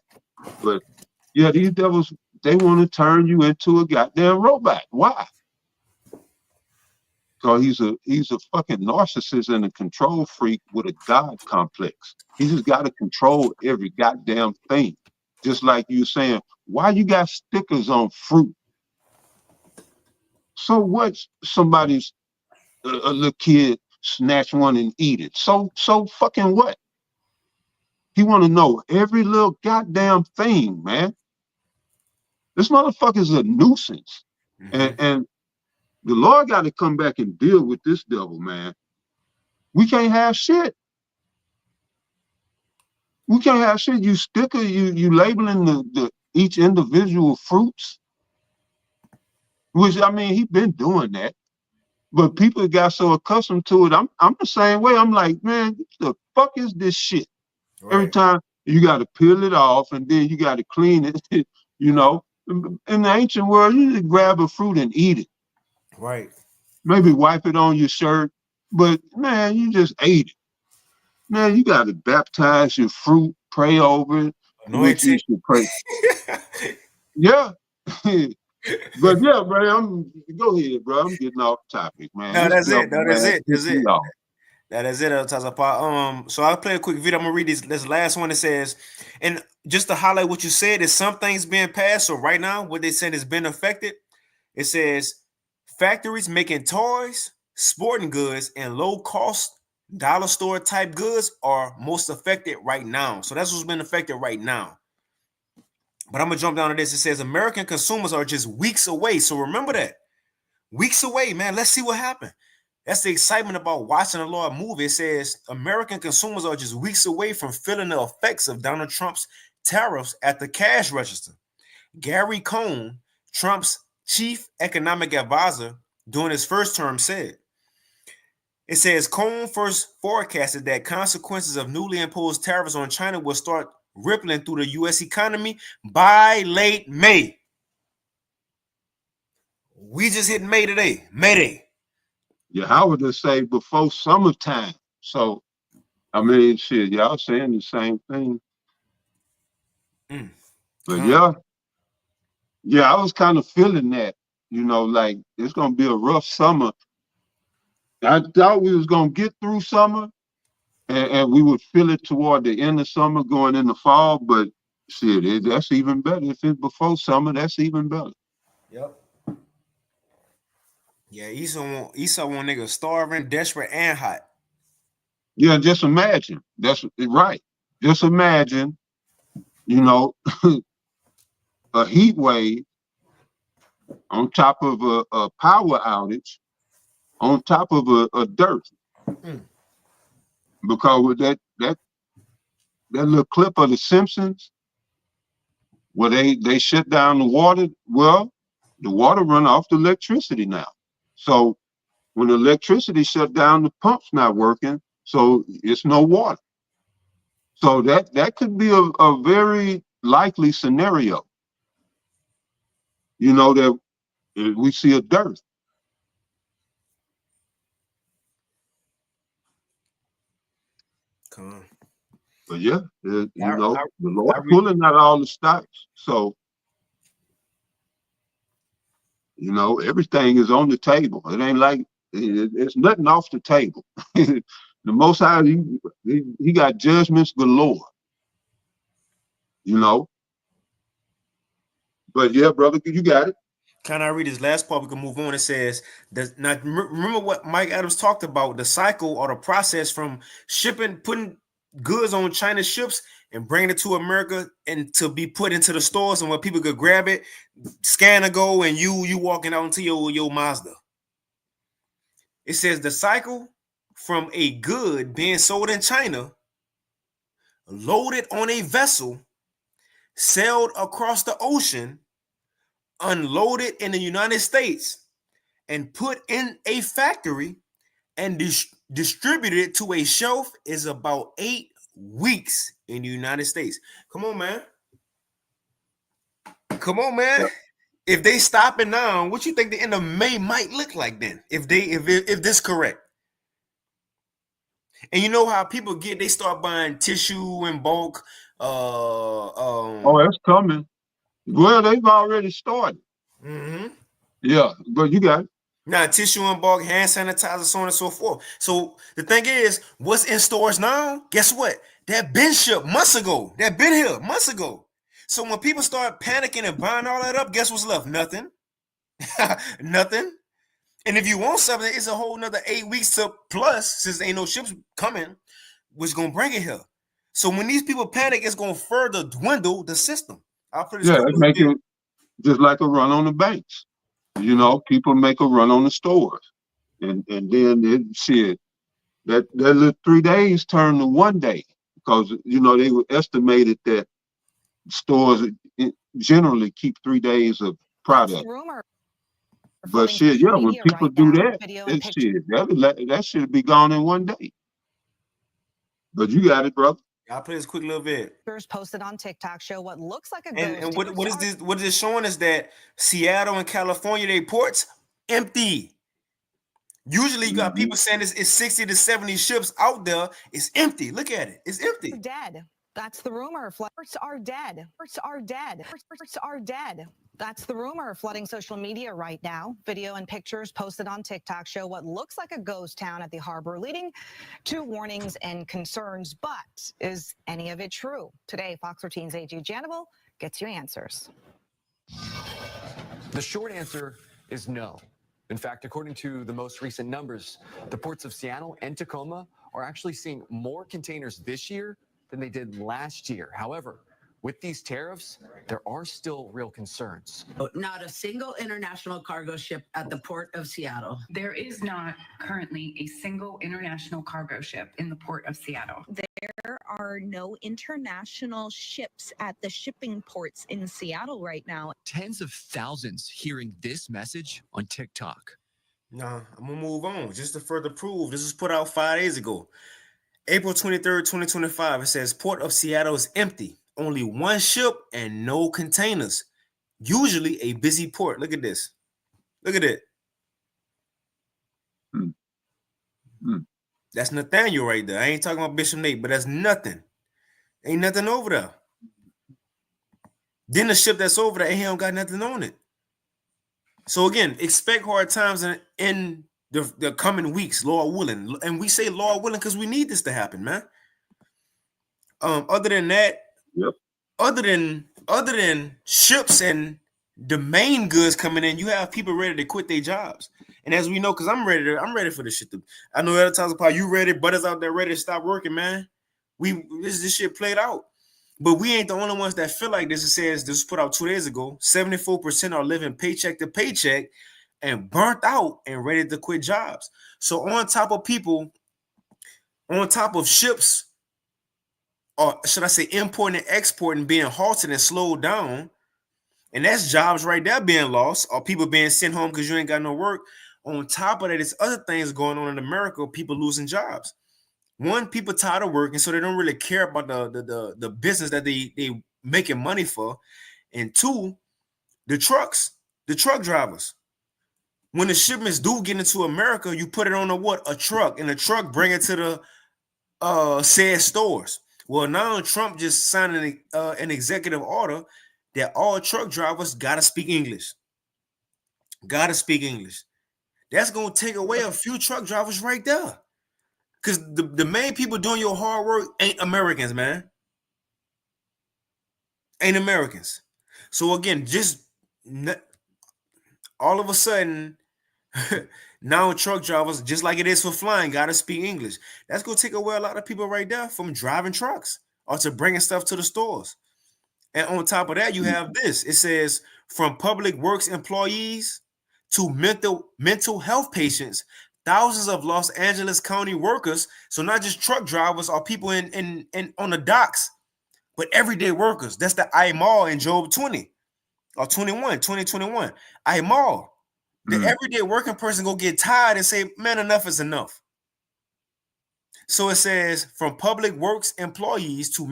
But Yeah, these devils, they want to turn you into a goddamn robot. Why? Because he's a fucking narcissist and a control freak with a God complex. He just got to control every goddamn thing. Just like you saying, why you got stickers on fruit? So what? Somebody's a little kid snatch one and eat it. So fucking what? He want to know every little goddamn thing, man. This motherfucker's a nuisance, and the Lord got to come back and deal with this devil, man. We can't have shit. We can't have shit. You sticker, you labeling the each individual fruits, which I mean, he been doing that, but people got so accustomed to it. I'm the same way. I'm like, man, what the fuck is this shit? Right. Every time you got to peel it off, and then you got to clean it. You know, in the ancient world, you just grab a fruit and eat it. Right. Maybe wipe it on your shirt, but man, you just ate it. Man, you got to baptize your fruit, pray over it. Which you should pray. Yeah. But yeah, bro, go ahead, bro. I'm getting off topic, man. No, that's it. No, that's it. That's it. That is it. So I'll play a quick video. I'm gonna read this last one. It says, and just to highlight what you said, is some things being passed. So right now, what they said has been affected. It says factories making toys, sporting goods, and low-cost dollar store type goods are most affected right now. So that's what's been affected right now. But I'm gonna jump down to this. It says American consumers are just weeks away. So remember that. Weeks away, man. Let's see what happened. That's the excitement about watching a Lord movie. It says American consumers are just weeks away from feeling the effects of Donald Trump's tariffs at the cash register. Gary Cohn, Trump's chief economic advisor during his first term, said. It says Cohn first forecasted that consequences of newly imposed tariffs on China will start rippling through the U.S. economy by late May. We just hit May today. Mayday. Yeah, I would just say before summertime. So, I mean, shit, y'all saying the same thing. But yeah, I was kind of feeling that, you know, like it's going to be a rough summer. I thought we was going to get through summer and we would feel it toward the end of summer going into fall, but shit, that's even better. If it's before summer, that's even better. Yep. Yeah, Esau want niggas starving, desperate, and hot. Yeah, just imagine. That's right. Just imagine, you know, a heat wave on top of a power outage, on top of a dearth. Because with that little clip of The Simpsons, where they shut down the water, well, the water run off the electricity now. So when the electricity shut down, the pump's not working, so it's no water. So that could be a very likely scenario. You know, that we see a dearth. Come on. But yeah, you know, the Lord pulling out all the stops. So, you know, everything is on the table. It ain't like it's nothing off the table. The Most High, he got judgments galore. You know. But yeah, brother, you got it. Can I read this last part? We can move on. It says, now remember what Mike Adams talked about, the cycle or the process from putting goods on China ships and bringing it to America and to be put into the stores and where people could grab it, scan and go, and you walking out into your Mazda. It says the cycle from a good being sold in China, loaded on a vessel, sailed across the ocean, unloaded in the United States, and put in a factory and distributed to a shelf is about 8 weeks in the United States. Come on, man. Come on, man. Yeah. If they stop it now, what you think the end of May might look like then? If this correct. And you know how people they start buying tissue in bulk. Oh, that's coming. Well, they've already started. Mm-hmm. Yeah, but you got it. Now, tissue and bulk, hand sanitizer, so on and so forth. So the thing is, what's in stores now? Guess what? That been shipped months ago. That been here months ago. So when people start panicking and buying all that up, guess what's left? Nothing. Nothing. And if you want something, it's a whole nother 8 weeks to plus, since ain't no ships coming, which gonna bring it here. So when these people panic, it's gonna further dwindle the system. I'll put this. Yeah, it's making just like a run on the banks. You know, people make a run on the stores, and then it shit that little 3 days turned to 1 day because you know they were estimated that stores generally keep 3 days of product. Rumor. But shit, yeah, when people do that, that should be gone in 1 day. But you got it, brother. I'll play this quick little bit. Posted on TikTok show what looks like a And ghost. what is this? What is it showing us that Seattle and California, they ports empty. Usually you got people saying it's 60 to 70 ships out there. It's empty. Look at it. It's empty. Dead. That's the rumor. Ports are dead. Ports are dead. Ports are dead. That's the rumor flooding social media right now. Video and pictures posted on TikTok show what looks like a ghost town at the harbor, leading to warnings and concerns. But is any of it true? Today, Fox 13's AG Janival gets you answers. The short answer is no. In fact, according to the most recent numbers, the ports of Seattle and Tacoma are actually seeing more containers this year than they did last year. However, with these tariffs, there are still real concerns. Not a single international cargo ship at the port of Seattle. There is not currently a single international cargo ship in the port of Seattle. There are no international ships at the shipping ports in Seattle right now. Tens of thousands hearing this message on TikTok. Nah, I'm gonna move on. Just to further prove, this was put out 5 days ago. April 23rd, 2025. It says Port of Seattle is empty. Only one ship and no containers. Usually a busy port. Look at this. Look at it. That's Nathaniel right there. I ain't talking about Bishop Nate, but that's nothing. Ain't nothing over there. Then the ship that's over there, he don't got nothing on it. So again, expect hard times in the coming weeks, Lord willing. And we say Lord willing because we need this to happen, man. Other than that, yep. Other than ships and the main goods coming in, you have people ready to quit their jobs. And as we know, because I'm ready for this shit. I know other times about you ready, butters out there ready to stop working, man. This shit played out. But we ain't the only ones that feel like this. It says this was put out 2 days ago. 74% are living paycheck to paycheck and burnt out and ready to quit jobs. So on top of people, on top of ships, or should I say importing and exporting being halted and slowed down, and that's jobs right there being lost, or people being sent home because you ain't got no work. On top of that, there's other things going on in America, people losing jobs. One, people tired of working, so they don't really care about the business that they making money for. And two, the truck drivers. When the shipments do get into America, you put it on a truck, and the truck bring it to the said stores. Well, now Trump just signed an executive order that all truck drivers gotta speak English. Gotta speak English. That's gonna take away a few truck drivers right there. Because the main people doing your hard work ain't Americans, man. Ain't Americans. So again, just all of a sudden, now truck drivers, just like it is for flying, got to speak English. That's going to take away a lot of people right there from driving trucks or to bringing stuff to the stores. And on top of that, you have this. It says, from public works employees to mental health patients, thousands of Los Angeles County workers, so not just truck drivers or people in on the docks, but everyday workers. That's the IMAL in Job 20 or 2021. IMAL. The everyday working person go get tired and say, man, enough is enough. So it says, from public works employees to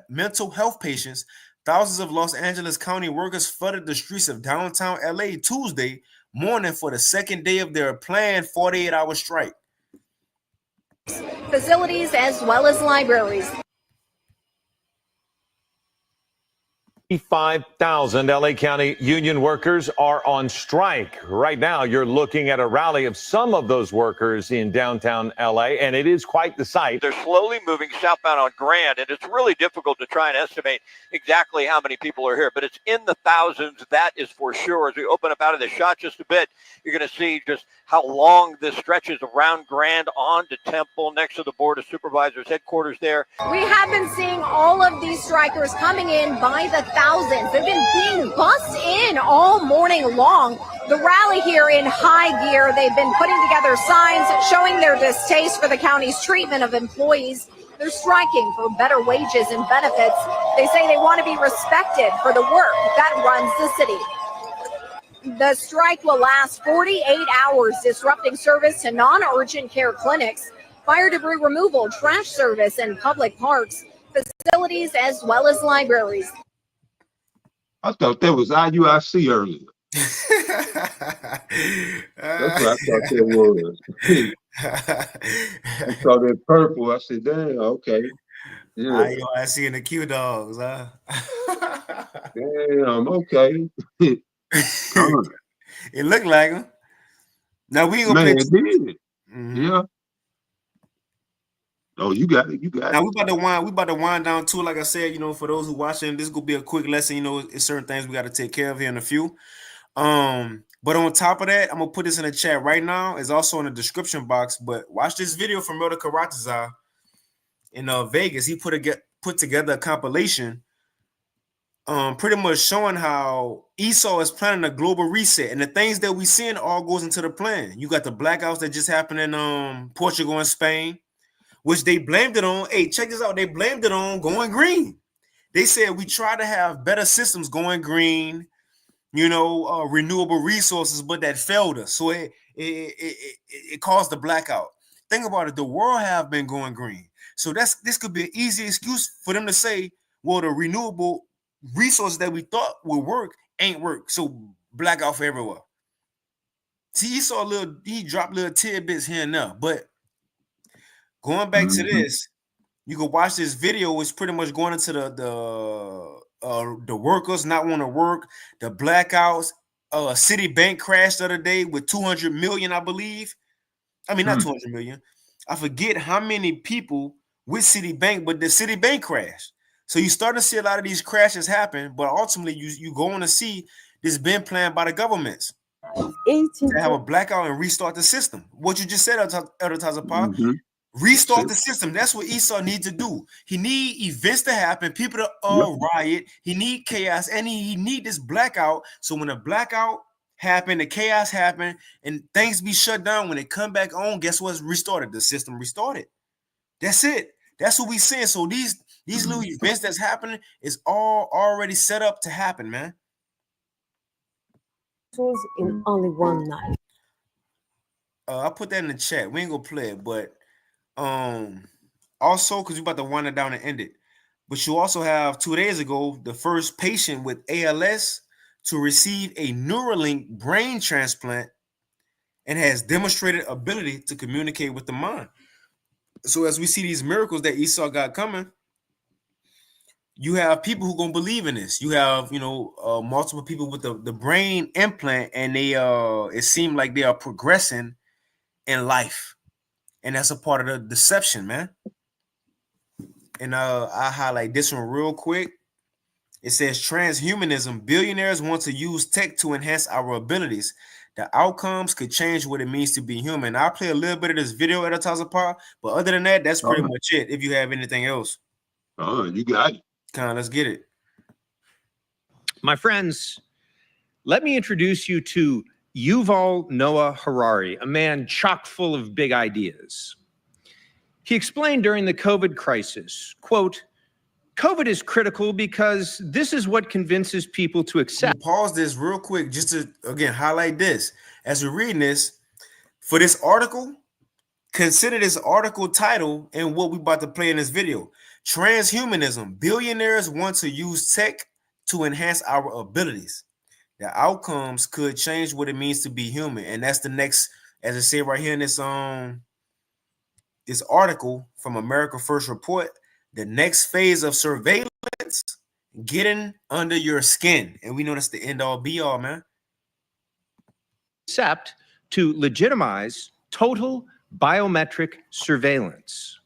mental health patients, thousands of Los Angeles County workers flooded the streets of downtown LA Tuesday morning for the second day of their planned 48-hour strike. Facilities as well as libraries. 5,000 LA County union workers are on strike. Right now, you're looking at a rally of some of those workers in downtown LA, and it is quite the sight. They're slowly moving southbound on Grand, and it's really difficult to try and estimate exactly how many people are here, but it's in the thousands, that is for sure. As we open up out of the shot just a bit, you're going to see just how long this stretches around Grand on to Temple, next to the Board of Supervisors headquarters there. We have been seeing all of these strikers coming in by the thousands. They've been being bussed in all morning long. The rally here in high gear, they've been putting together signs showing their distaste for the county's treatment of employees. They're striking for better wages and benefits. They say they want to be respected for the work that runs the city. The strike will last 48 hours, disrupting service to non-urgent care clinics, fire debris removal, trash service, and public parks, facilities, as well as libraries. I thought that was IUIC earlier. That's what I thought that was. I saw that purple. I said, damn, okay. Yeah. IUIC and the Q Dogs, huh? Damn, okay. It looked like him. Now we ain't gonna Man, play. it did. Mhm. Yeah. Oh, you got it. You got Now it. we about to wind down too. Like I said, you know, for those who watching, this is gonna be a quick lesson. You know, it's certain things we got to take care of here in a few. But on top of that, I'm gonna put this in the chat right now. It's also in the description box. But watch this video from Elder Karataza in Vegas. He put together a compilation, pretty much showing how Esau is planning a global reset, and the things that we seeing all goes into the plan. You got the blackouts that just happened in Portugal and Spain, which they blamed it on. Hey, check this out. They blamed it on going green. They said we try to have better systems going green, you know, renewable resources, but that failed us. So it caused the blackout. Think about it. The world have been going green. So this could be an easy excuse for them to say, well, the renewable resources that we thought would work ain't work. So blackout for everywhere. See, he dropped little tidbits here and there, but going back to this, you can watch this video. It's pretty much going into the workers not want to work, the blackouts. Citibank crashed the other day with 200 million, I believe. I mean, not 200 million. I forget how many people with Citibank, but the Citibank crashed. So you start to see a lot of these crashes happen, but ultimately you go on to see this been planned by the governments to have a blackout and restart the system. What you just said, Elder Tazapah, restart the system. That's what Esau needs to do. He need events to happen, people to riot. He need chaos, and he need this blackout. So when the blackout happen, the chaos happen, and things be shut down, when they come back on, guess what's restarted? The system restarted. That's it. That's what we saying. So these little events that's happening is all already set up to happen, man. In only one night. I put that in the chat. We ain't gonna play it, but also because we're about to wind it down and end it. But you also have 2 days ago the first patient with ALS to receive a Neuralink brain transplant and has demonstrated ability to communicate with the mind. So as we see these miracles that Esau got coming, you have people who gonna believe in this. You have, you know, multiple people with the brain implant, and they it seemed like they are progressing in life, and that's a part of the deception, man. And I highlight this one real quick. It says transhumanism. Billionaires want to use tech to enhance our abilities. The outcomes could change what it means to be human. I'll play a little bit of this video at Tazapah, but other than that, that's pretty much it. If you have anything else. Oh, you got it. Let's get it. My friends, let me introduce you to Yuval Noah Harari, a man chock full of big ideas. He explained during the COVID crisis, quote, COVID is critical because this is what convinces people to accept. Pause this real quick just to, again, highlight this. As we're reading this, for this article, consider this article title and what we're about to play in this video. Transhumanism. Billionaires want to use tech to enhance our abilities. The outcomes could change what it means to be human. And that's the next, as I say right here in this article from America First Report, the next phase of surveillance, getting under your skin. And we know that's the end all be all, man. Except to legitimize total biometric surveillance.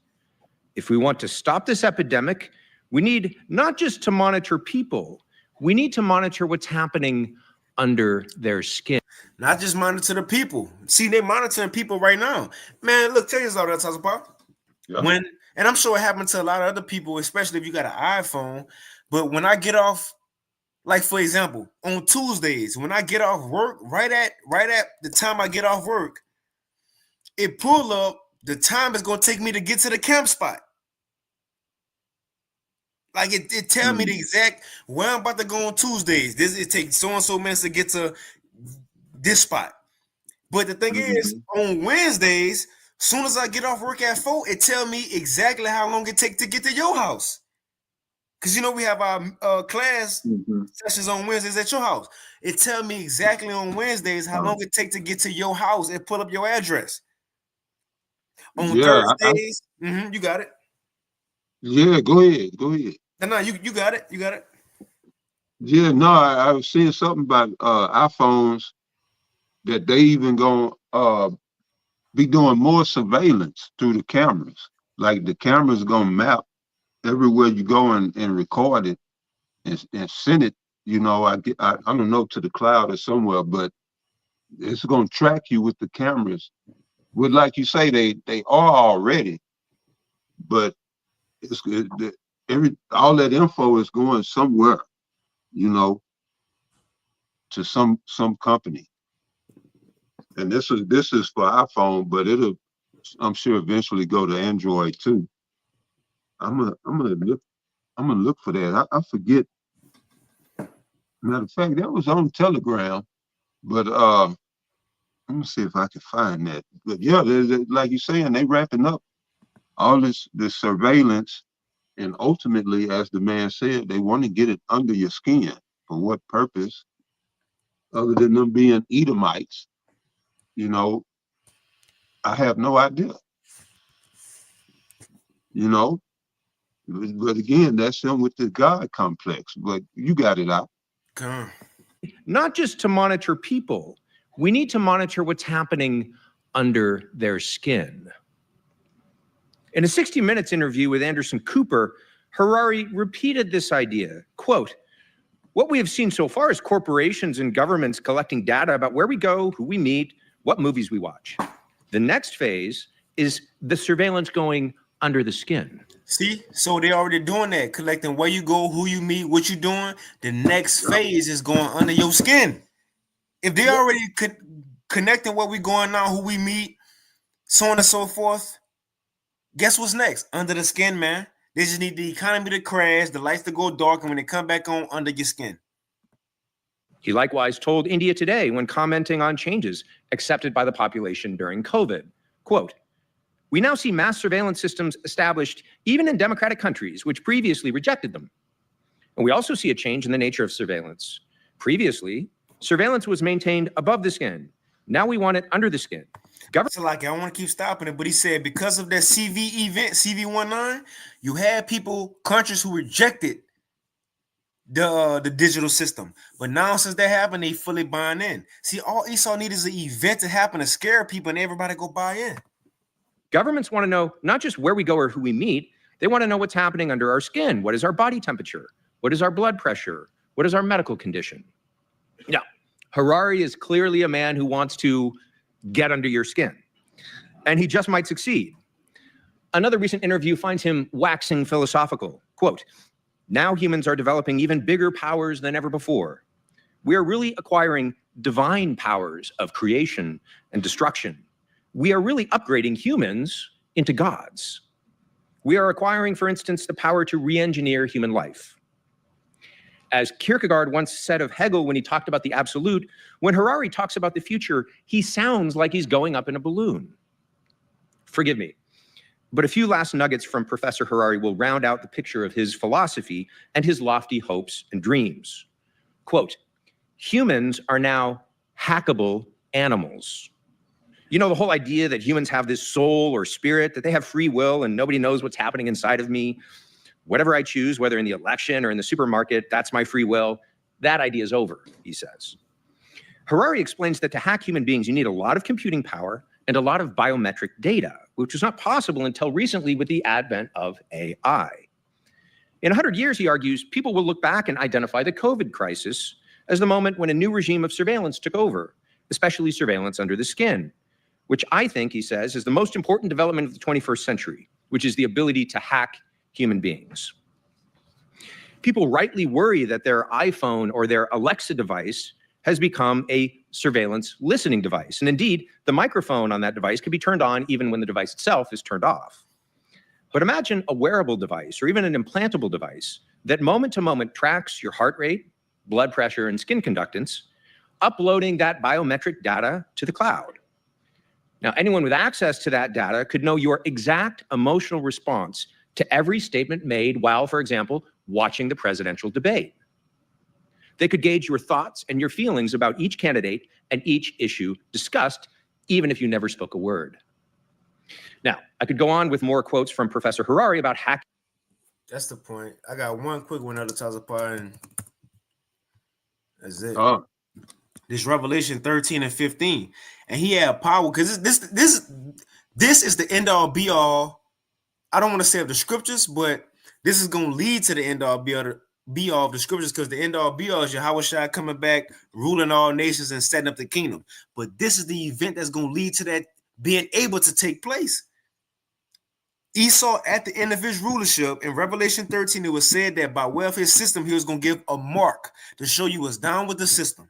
If we want to stop this epidemic, we need not just to monitor people, we need to monitor what's happening under their skin. Not just monitor the people. See, they're monitoring people right now. Man, look, tell you all that, Tazapop. Yeah. And I'm sure it happened to a lot of other people, especially if you got an iPhone. But when I get off, like for example, on Tuesdays, when I get off work, right at the time I get off work, it pull up the time it's gonna take me to get to the camp spot. Like it tell me the exact where I'm about to go on Tuesdays. It takes so and so minutes to get to this spot. But the thing is, on Wednesdays, soon as I get off work at 4, it tell me exactly how long it take to get to your house. Because you know we have our class sessions on Wednesdays at your house. It tell me exactly on Wednesdays how long it take to get to your house and pull up your address. On Thursdays, you got it. Yeah, go ahead. No, you got it. Yeah, no, I was seeing something about iPhones that they even gonna be doing more surveillance through the cameras. Like the cameras gonna map everywhere you go and record it and send it. You know, I don't know, to the cloud or somewhere, but it's gonna track you with the cameras. With, like you say, they are already, but all that info is going somewhere, you know, to some company. And this is for iPhone, but I'm sure eventually go to Android too. I'm gonna look for that. I forget. Matter of fact, that was on Telegram, but I'm gonna see if I can find that. But yeah, like you're saying, they wrapping up all this surveillance. And ultimately, as the man said, they want to get it under your skin. For what purpose? Other than them being Edomites, you know, I have no idea. You know, but again, that's them with the God complex. But you got it out. Not just to monitor people, we need to monitor what's happening under their skin. In a 60 Minutes interview with Anderson Cooper, Harari repeated this idea. Quote, "What we have seen so far is corporations and governments collecting data about where we go, who we meet, what movies we watch. The next phase is the surveillance going under the skin." See, so they already doing that, collecting where you go, who you meet, what you doing. The next phase is going under your skin. If they already connecting what we going on, who we meet, so on and so forth, guess what's next? Under the skin, man. They just need the economy to crash, the lights to go dark, and when they come back on, under your skin. He likewise told India Today when commenting on changes accepted by the population during COVID, quote, "We now see mass surveillance systems established even in democratic countries which previously rejected them. And we also see a change in the nature of surveillance. Previously, surveillance was maintained above the skin. Now we want it under the skin. So like, I don't want to keep stopping it, but he said because of that CV event, CV19, you had countries who rejected the digital system. But now since that happened, they fully buying in. See, all Esau needs is an event to happen to scare people and everybody go buy in. Governments want to know not just where we go or who we meet, they want to know what's happening under our skin. What is our body temperature? What is our blood pressure? What is our medical condition?" Now, Harari is clearly a man who wants to get under your skin, and he just might succeed. Another recent interview finds him waxing philosophical. Quote, "Now humans are developing even bigger powers than ever before. We are really acquiring divine powers of creation and destruction. We are really upgrading humans into gods. We are acquiring, for instance, the power to re-engineer human life." As Kierkegaard once said of Hegel when he talked about the absolute, when Harari talks about the future, he sounds like he's going up in a balloon. Forgive me, but a few last nuggets from Professor Harari will round out the picture of his philosophy and his lofty hopes and dreams. Quote, "Humans are now hackable animals." You know, the whole idea that humans have this soul or spirit, that they have free will and nobody knows what's happening inside of me. Whatever I choose, whether in the election or in the supermarket, that's my free will. That idea is over, he says. Harari explains that to hack human beings, you need a lot of computing power and a lot of biometric data, which was not possible until recently with the advent of AI. In 100 years, he argues, people will look back and identify the COVID crisis as the moment when a new regime of surveillance took over, especially surveillance under the skin, which I think, he says, is the most important development of the 21st century, which is the ability to hack human beings. People rightly worry that their iPhone or their Alexa device has become a surveillance listening device. And indeed, the microphone on that device can be turned on even when the device itself is turned off. But imagine a wearable device or even an implantable device that moment to moment tracks your heart rate, blood pressure, and skin conductance, uploading that biometric data to the cloud. Now, anyone with access to that data could know your exact emotional response to every statement made while, for example, watching the presidential debate. They could gauge your thoughts and your feelings about each candidate and each issue discussed, even if you never spoke a word. Now, I could go on with more quotes from Professor Harari about hacking. That's the point. I got one quick one, other Tazapar, and that's it. This Revelation 13 and 15. And he had power because this is the end all be all. I don't want to say of the scriptures, but this is going to lead to the end all be all of the scriptures, because the end all be all is Yahushua coming back, ruling all nations and setting up the kingdom. But this is the event that's going to lead to that being able to take place. Esau, at the end of his rulership, in Revelation 13, it was said that by way of his system, he was going to give a mark to show you what's down with the system.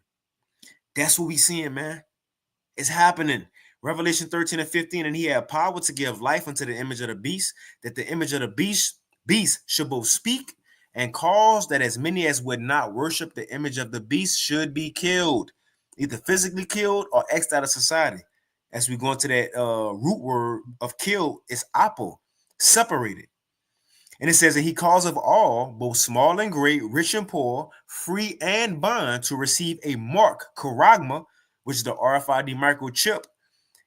That's what we seeing, man. It's happening. Revelation 13 and 15, and he had power to give life unto the image of the beast, that the image of the beast should both speak and cause that as many as would not worship the image of the beast should be killed, either physically killed or exed out of society. As we go into that root word of kill, is apo, separated. And it says that he calls of all, both small and great, rich and poor, free and bond, to receive a mark, charagma, which is the RFID microchip,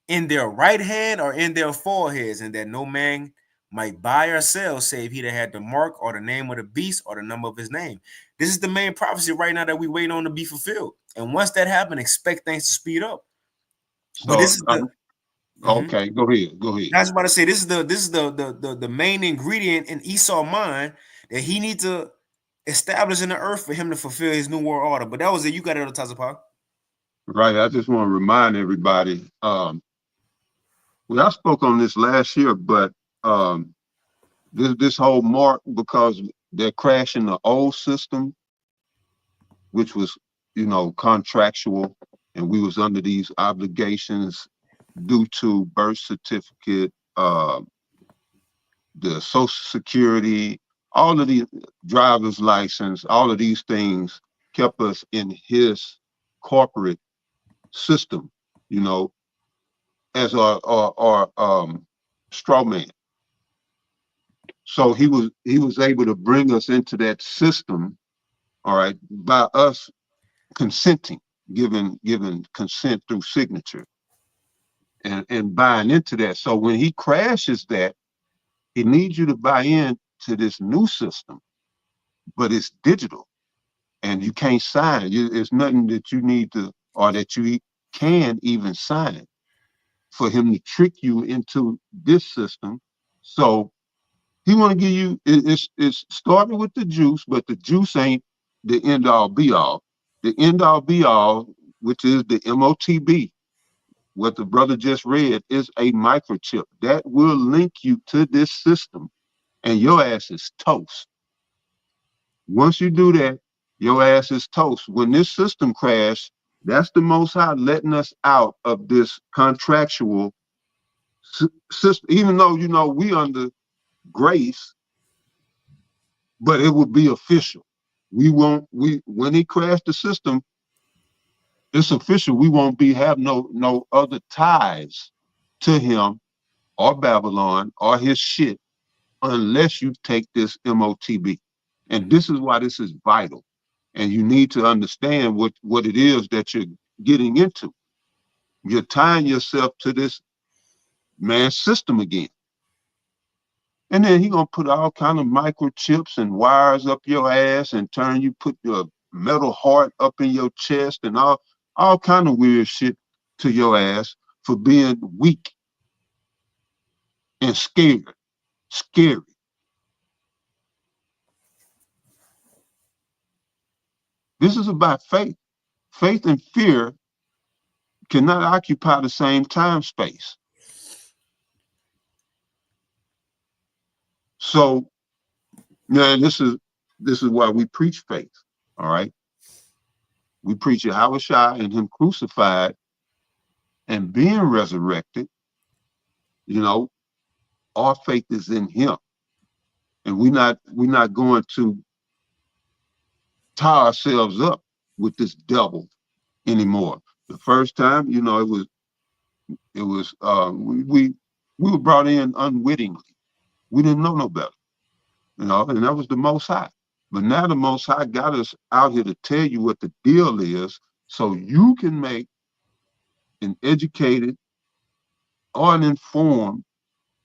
in their right hand or in their foreheads, and that no man might buy or sell save he that had the mark or the name of the beast or the number of his name. This is the main prophecy right now that we wait on to be fulfilled. And once that happens, expect things to speed up. So, but this is the okay, go ahead. I was about to say, this is the main ingredient in Esau's mind that he needs to establish in the earth for him to fulfill his new world order. But that was it. You got it, Tazapar. Right. I just want to remind everybody. I spoke on this last year, but this whole mark, because they're crashing the old system, which was, contractual, and we was under these obligations due to birth certificate, the Social Security, all of the driver's license, all of these things kept us in his corporate system, as our straw man. So he was able to bring us into that system, all right, by us consenting, giving consent through signature and buying into that. So when he crashes that, he needs you to buy in to this new system, but it's digital and you can't sign it. It's nothing that you need to, or that you can even sign for him to trick you into this system. So he want to give you, it's started with the juice, but the juice ain't the end all be all. The end all be all, which is the MOTB, what the brother just read, is a microchip that will link you to this system, and your ass is toast. Once you do that, your ass is toast. When this system crashed, that's the Most High letting us out of this contractual system, even though, we under grace, but it will be official. When he crashed the system, it's official. We won't have no other ties to him or Babylon or his shit unless you take this MOTB. And this is why this is vital. And you need to understand what it is that you're getting into. You're tying yourself to this man's system again. And then he gonna put all kind of microchips and wires up your ass and put your metal heart up in your chest and all kind of weird shit to your ass for being weak and scary. This is about faith. Faith and fear cannot occupy the same time space. So now this is why we preach faith. All right. We preach Yahushua and him crucified and being resurrected. You know, our faith is in him. And we're not going to tie ourselves up with this devil anymore. The first time, you know, we were brought in unwittingly. We didn't know no better, you know, and that was the Most High. But now the Most High got us out here to tell you what the deal is, so you can make an educated or an informed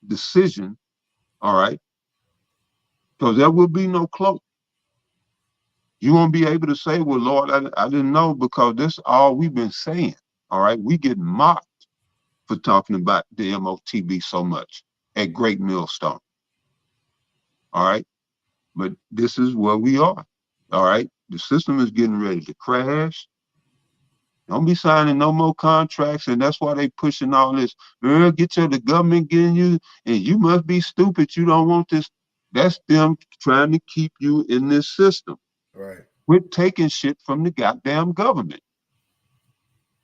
decision, all right? Because there will be no cloak. You won't be able to say, well, Lord, I didn't know, because this is all we've been saying, all right? We get mocked for talking about the MOTB so much at Great Millstone, all right? But this is where we are, all right? The system is getting ready to crash. Don't be signing no more contracts, and that's why they pushing all this. The government getting you, and you must be stupid. You don't want this. That's them trying to keep you in this system. Right. We're taking shit from the goddamn government,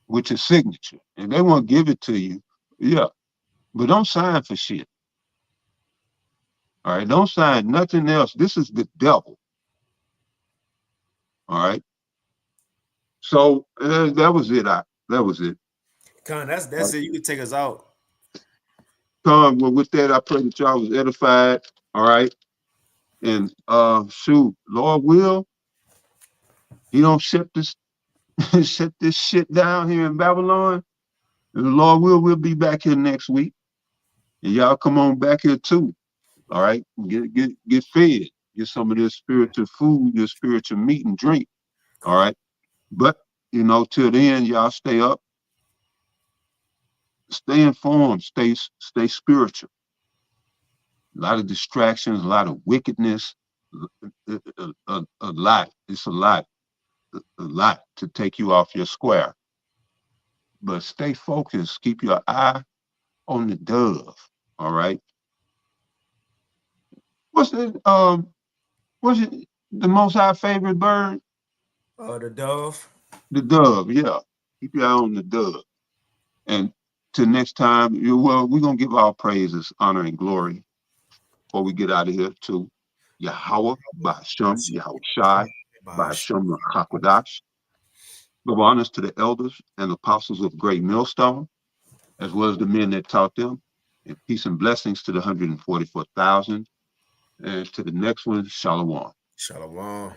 which is signature, and they won't give it to you. Yeah, but don't sign for shit. All right, don't sign nothing else. This is the devil. All right. So that was it. That was it. Con, that's it. You can take us out. Con, well, with that, I pray that y'all was edified. All right. And shoot, Lord will, he don't shut this shit down here in Babylon. And the Lord will, we'll be back here next week. And y'all come on back here too. All right. Get fed. Get some of this spiritual food, this spiritual meat and drink. All right. But, you know, till then, y'all stay up, stay informed, stay spiritual. A lot of distractions, a lot of wickedness, a lot. It's a lot to take you off your square. But stay focused. Keep your eye on the dove. All right. What's the Most High favorite bird? The dove. The dove, yeah. Keep your eye on the dove. And till next time, we're going to give our praises, honor, and glory before we get out of here to Yahweh, Bahasham, Yahushai, Bahasham, Hakwadash. Give honors to the elders and apostles of Great Millstone, as well as the men that taught them. And peace and blessings to the 144,000. And to the next one, Shalom. Shalom.